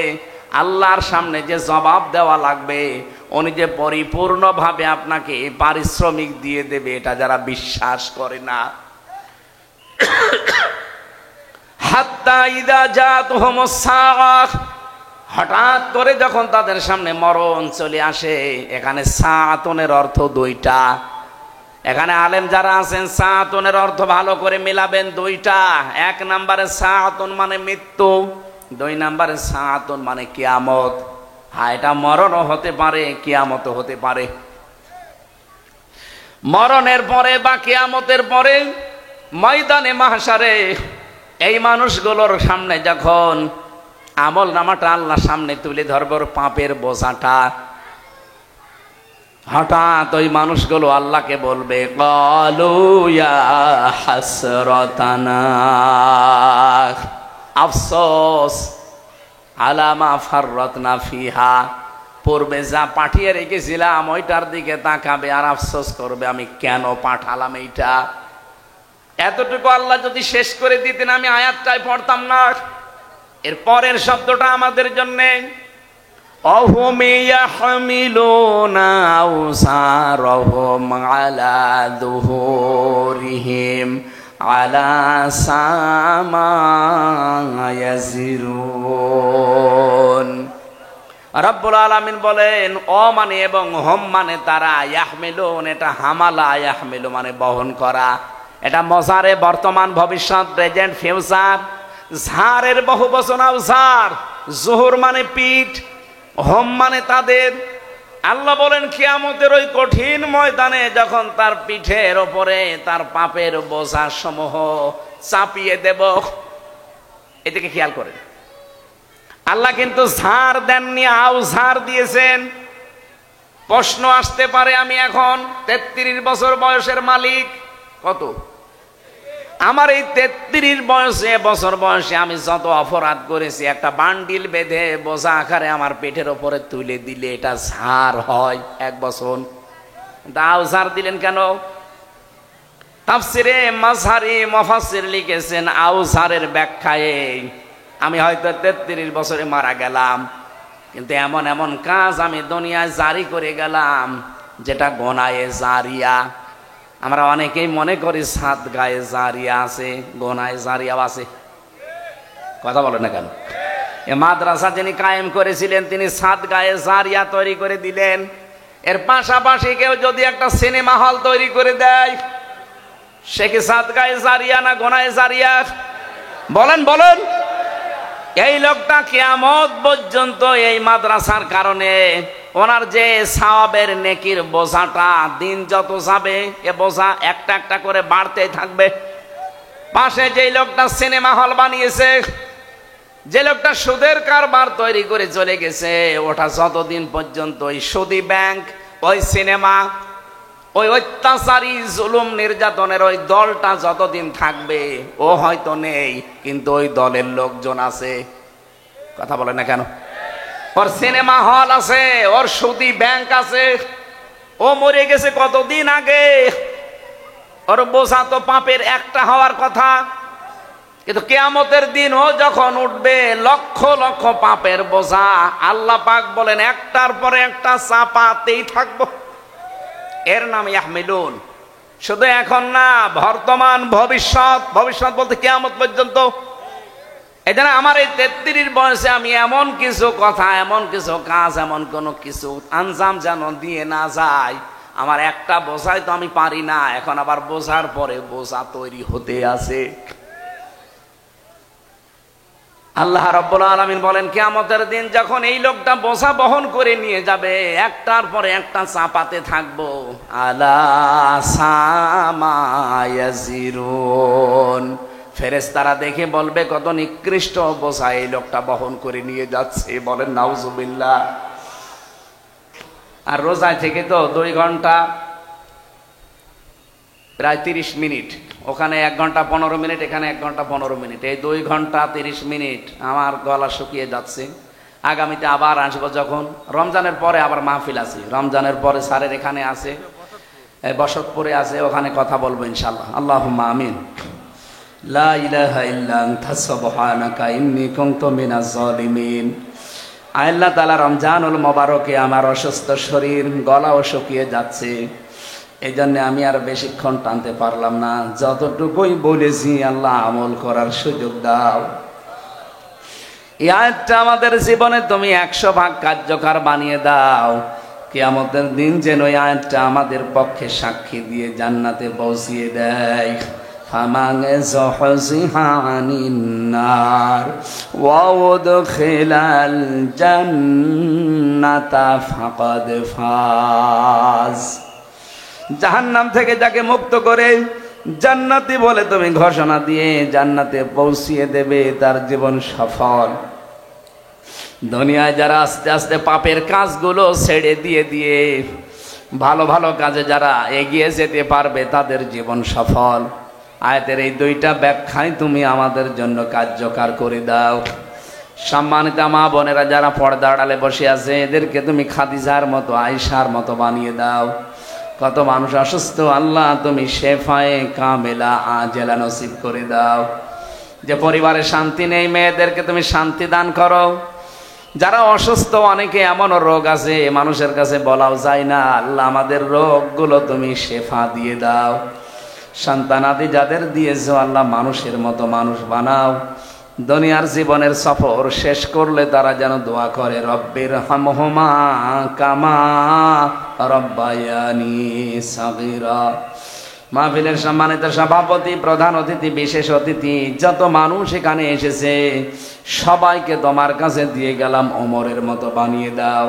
আল্লাহর সামনে যে জবাব দেওয়া লাগবে, উনি যে পরিপূর্ণভাবে আপনাকে পারিশ্রমিক দিয়ে দেবে, এটা যারা বিশ্বাস করে না। হাত্তা ইদা জাতুহুমুস সাআহ, হঠাৎ করে যখন তাদের সামনে মরণ চলে আসে। এখানে সাআতুনের অর্থ দুইটা। এখানে আলেম যারা আছেন সাআতুনের অর্থ ভালো করে মিলাবেন দুইটা। এক নম্বরে সাআতুন মানে মৃত্যু, দুই নম্বরে সাআতুন মানে কিয়ামত। হ্যাঁ, এটা মরণও হতে পারে, কিয়ামতও হতে পারে। মরণের পরে বা কিয়ামতের পরে ময়দানে মাহশারে এই মানুষগুলোর সামনে যখন আমল নামাটা আল্লাহ সামনে তুলে ধরবর, পাপের বোঝাটা, হঠাৎ ওই মানুষগুলো আল্লাহকে বলবে ক্বালু ইয়া হাসরাতানা, আফসোস আলা মা ফাররাতনা ফিহা, পূর্বে যা পাঠিয়ে রেখেছিলাম ওইটার দিকে তাকাবে আর আফসোস করবে আমি কেন পাঠালাম এইটা। এতটুকু আল্লাহ যদি শেষ করে দিতেন আমি আয়াতটাই পড়তাম না। এর পরের শব্দটা আমাদের জন্য অহুম ইয়াহমিলুনা আওসারহুম আলা যুহুরিহিম আলা সামা ইয়াজিরুন। রব্বুল আলামিন বলেন অ মানে এবং হম মানে তারা, ইয়াহমিলুন এটা হামালা, ইয়াহমিলু মানে বহন করা। এটা মজারে বর্তমান ভবিষ্যৎ প্রেজেন্ট ফিউচার। ঝাড়ের বহু বচন আউসার, জোহর মানে পিঠ, হোম মানে তাদের। আল্লাহ বলেন কিয়ামতের ওই কঠিন ময়দানে যখন তার পিঠের ওপরে তার পাপের বোঝা সমূহ চাপিয়ে দেব। এদিকে খেয়াল করেন, আল্লাহ কিন্তু ঝাড় দেননি, আউসার দিয়েছেন। প্রশ্ন আসতে পারে আমি এখন 33 বছর বয়সের মালিক। কত? আমার এই 33 বছর বয়সে আমি যত অপরাধ করেছি, একটা বান্ডিল বেঁধে বোঝা আকারে আমার পেটের ওপরে তুলে দিলে এটা ঝাড় হয় 1 বছর। দাও ঝাড় দিলেন কেন? তাফসিরে মাযহারি মুফাসসির লিখেছেন আউজারের ব্যাখ্যায় আমি হয়তো 33 বছরে মারা গেলাম, কিন্তু এমন এমন কাজ আমি দুনিয়ায় জারি করে গেলাম যেটা গোনায়ে জারিয়া। আমরা অনেকেই মনে করি সাত গায়ে জারিয়া আছে, গোনায় জারিয়াও আছে। কথা বলে না কেন? এ মাদ্রাসা যিনি কায়েম করেছিলেন তিনি সাত গায়ে জারিয়া তৈরি করে দিলেন। এর পাশাপাশি কেউ যদি একটা সিনেমা হল তৈরি করে দেয়, সে কি সাত গায়ে জারিয়া না গোনায় জারিয়া? বলেন বলেন। এই লোকটা কিয়ামত পর্যন্ত এই মাদ্রাসার কারণে ওনার যে সওয়াবের নেকির বোঝাটা দিন যত যাবে এ বোঝা একটা একটা করে বাড়তেই থাকবে। পাশে যে লোকটা সিনেমা হল বানিয়েছে, যে লোকটা সুদের কারবার তৈরি করে চলে গেছে, ওটা যতদিন পর্যন্ত ওই সুদী ব্যাংক, ওই সিনেমা, ওই অত্যাচারী জুলুম নির্যাতনের ওই দলটা যতদিন থাকবে, ও হয়তো নেই কিন্তু ওই দলের লোকজন আছে। কথা বলে না কেন? ওর সিনেমা হল আছে, ওর সুদী ব্যাংক আছে। ও মরে গেছে কতদিন আগে, ওর বোঝা তো পাপের একটা হওয়ার কথা, কিন্তু কিয়ামতের দিন ও যখন উঠবে লক্ষ লক্ষ পাপের বোঝা, আল্লাহ পাক বলেন একটার পরে একটা চাপাতেই থাকবো। এর নাম ইয়াহমিলুন। শুধু এখন না, বর্তমান ভবিষ্যৎ, ভবিষ্যৎ বলতে কিয়ামত পর্যন্ত। এই জন্য আমার এই 33 বয়সে আমি এমন কিছু কথা, এমন কিছু কাজ, এমন কোনো কিছু আঞ্জাম যেন দিয়ে না যায়, আমার একটা বোঝাই তো আমি পারি না, এখন আবার বোঝার পরে বোঝা তৈরি হতে আছে। আল্লাহ রাব্বুল আলামিন বলেন কিয়ামতের দিন যখন এই লোকটা বোঝা বহন করে নিয়ে যাবে, একটার পরে একটা চাপাতে থাকবো। আলা সামা ইয়াজিরুন, ফেরেশতারা দেখে বলবে কত নিকৃষ্ট বোঝা এই লোকটা বহন করে নিয়ে যাচ্ছে। বলেন নাউজুবিল্লাহ। আর রোজায় থেকে তো 2 ঘন্টা প্রায় 30 মিনিট, ওখানে 1 ঘন্টা 15 মিনিট, এখানে 1 ঘন্টা 15 মিনিট, এই 2 ঘন্টা 30 মিনিট আমার গলা শুকিয়ে যাচ্ছে। আগামীতে আবার আসবো, যখন রমজানের পরে আবার মাহফিল আছে, রমজানের পরে স্যারের এখানে আছে, বসতপুরে আছে, ওখানে কথা বলবো ইনশাআল্লাহ। আল্লাহুম্মা আমিন। লা ইলাহা ইল্লা আনতা সুবহানাকা ইন্নী কুনতু মিনাজ জালিমিন। আল্লাহ তাআলা রমজানুল মোবারকে আমার অসুস্থ শরীর, গলাও শুকিয়ে যাচ্ছে, এই জন্য আমি আর বেশিক্ষণ টানতে পারলাম না। যতটুকুই বলেছি আল্লাহ আমল করার সুযোগ দাও। এই আয়াতটা আমাদের জীবনে তুমি 100 ভাগ কার্যকর বানিয়ে দাও। কিয়ামতের দিন যেন এই আয়াতটা আমাদের পক্ষে সাক্ষী দিয়ে জান্নাতে পৌঁছিয়ে দেয়। ফামান যুহজিহা আনিন নার ওয়া উদখিলাল জান্নাতা ফাকাদ ফাজ। জাহান্নাম থেকে যাকে মুক্ত করে জান্নাতি বলে তুমি ঘোষণা দিয়ে জান্নাতে পৌঁছিয়ে দেবে, তার জীবন সফল। দুনিয়ায় যারা আস্তে আস্তে পাপের কাজগুলো ছেড়ে দিয়ে দিয়ে ভালো ভালো কাজে যারা এগিয়ে যেতে পারবে, তাদের জীবন সফল। আয়াতের এই 2টা ব্যাখ্যাই তুমি আমাদের জন্য কার্যকর করে দাও। সম্মানিত মা বোনেরা যারা পর্দা আড়ালে বসে আছে, এদেরকে তুমি খাদিজার মতো, আয়েশার মতো বানিয়ে দাও। কত মানুষ অসুস্থ, আল্লাহ তুমি শেফায়ে কামেলা আজেলা নসিব করে দাও। যে পরিবারে শান্তি নেই, মেয়েদেরকে তুমি শান্তি দান করো। যারা অসুস্থ, অনেকে এমনও রোগ আছে মানুষের কাছে বলাও যায় না, আল্লাহ আমাদের রোগগুলো তুমি শেফা দিয়ে দাও। সন্তানাদি যাদের দিয়েছো আল্লাহ মানুষের মতো মানুষ বানাও। দুনিয়ার জীবনের সফর শেষ করলে তারা যেন দোয়া করে, রব্বির হামহুমা কামা রব্বায়ানি সাগীরা। মাহফিলের সম্মানিত সভাপতি, প্রধান অতিথি, বিশেষ অতিথি, যত মানুষ এখানে এসেছে সবাইকে তোমার কাছে দিয়ে গেলাম, ওমরের মতো বানিয়ে দাও।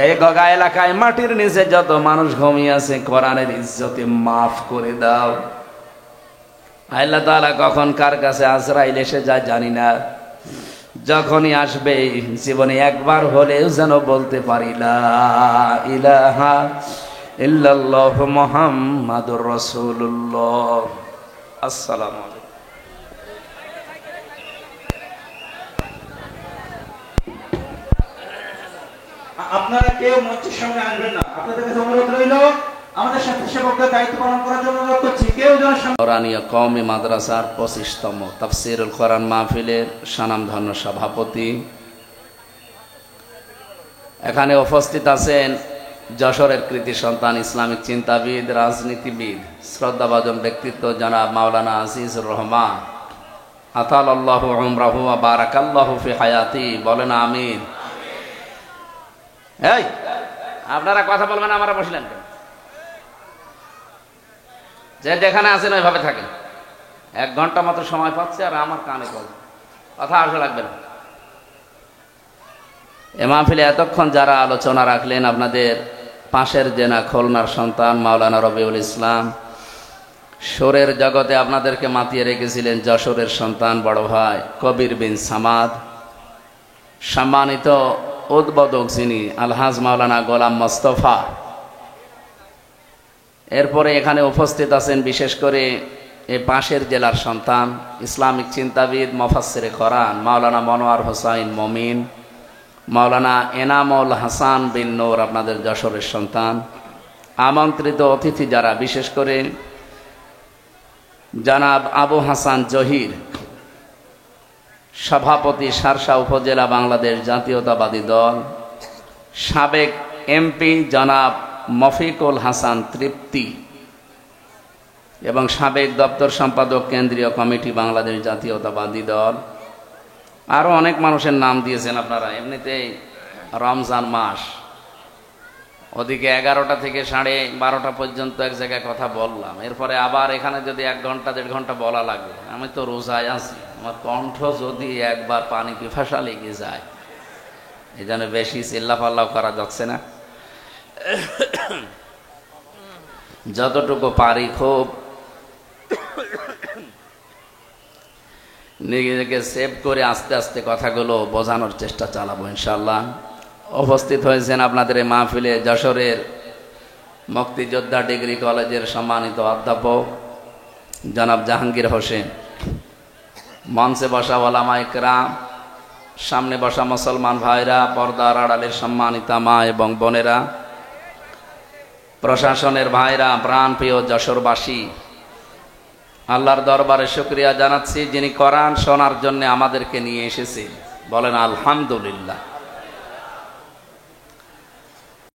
এই গগা এলাকায় মাটির নিচে যত মানুষ ঘুমিয়ে আছে, কোরআনের ইজ্জতে মাফ করে দাও। আল্লাহ তাআলা কখন কার কাছে আজরাইল এসে যায় জানি না, যখনই আসবে জীবনে একবার হলেও যেন বলতে পারি লা ইলাহা ইল্লাল্লাহ মুহাম্মাদুর রাসূলুল্লাহ। আসসালামু আলাইকুম। আপনারা কেউ মঞ্চের সামনে আসবেন না, আপনাদের কাছে অনুরোধ রইল আমাদের সাথে সেবকদের দায়িত্ব পালন করার জন্য অনুরোধ করছি। কেউ যেন কোরআনিয়া কওমি মাদ্রাসার 25তম তাফসীরুল কোরআন মাহফিলের স্বনামধন্য সভাপতি, এখানে উপস্থিত আছেন যশোরের কৃতি সন্তান, ইসলামিক চিন্তাবিদ, রাজনীতিবিদ, শ্রদ্ধাভাজন ব্যক্তিত্ব জনাব মাওলানা আজিজুর রহমান, আতালাল্লাহু উমরাহু ওয়া বারাকাল্লাহু ফি হায়াতি, বলেন আমিন। এই আপনারা কথা বলবেন, আমরা বসলেন কেন? যে যেখানে আছেন ওইভাবে থাকেন। 1 ঘন্টা মতো সময় পাচ্ছে আর আমার কানে কথা আসে লাগবে না। এ মাহফিলে এতক্ষণ যারা আলোচনা রাখলেন, আপনাদের পাশের জেনা খুলনার সন্তান মাওলানা রবিউল ইসলাম, সুরের জগতে আপনাদেরকে মাতিয়ে রেখেছিলেন যশোরের সন্তান বড় ভাই কবির বিন সামাদ, সম্মানিত উদ্বোধক যিনি আলহাজ মাওলানা গোলাম মোস্তফা। এরপরে এখানে উপস্থিত আছেন বিশেষ করে এই পাশের জেলার সন্তান, ইসলামিক চিন্তাবিদ, মুফাসসিরে কোরআন মাওলানা মনোয়ার হোসাইন মমিন, মাওলানা এনামুল হাসান বিন নূর, আপনাদের যশোরের সন্তান। আমন্ত্রিত অতিথি যারা, বিশেষ করে জনাব আবু হাসান জহির, সভাপতি শার্শা উপজেলা বাংলাদেশ জাতীয়তাবাদী দল, সাবেক এমপি জনাব মফিকুল হাসান তৃপ্তি এবং সাবেক দপ্তর সম্পাদক কেন্দ্রীয় কমিটি বাংলাদেশ জাতীয়তাবাদী দল। আরো অনেক মানুষের নাম দিয়েছেন আপনারা। এমনিতেই রমজান মাস, ওদিকে 11টা থেকে 12:30 পর্যন্ত এক জায়গায় কথা বললাম, এরপরে আবার এখানে যদি 1 ঘন্টা 1.5 ঘন্টা বলা লাগবে। আমি তো রোজায় আছি, আমার কণ্ঠ যদি একবার পানি পিপাসা লেগে যায়, এই জন্য বেশি চিল্লাপাল্লাও করা যাচ্ছে না। যতটুকু পারি খুব নিজেকে সেভ করে আস্তে আস্তে কথাগুলো বোঝানোর চেষ্টা চালাবো ইনশাল্লাহ। উপস্থিত হয়েছেন আপনাদের এই মাহফিলে যশোরের মুক্তিযোদ্ধা ডিগ্রি কলেজের সম্মানিত অধ্যাপক জনাব জাহাঙ্গীর হোসেন, মঞ্চে বসা ওলামা ইকরাম, সামনে বসা মুসলমান ভাইরা, পর্দার আড়ালের সম্মানিতা মা এবং বোনেরা, প্রশাসনের ভাইরা, প্রাণপ্রিয় যশোরবাসী, আল্লাহর দরবারে শুকরিয়া জানাচ্ছি যিনি কোরআন শোনার জন্য আমাদেরকে নিয়ে এসেছেন। বলেন আলহামদুলিল্লাহ।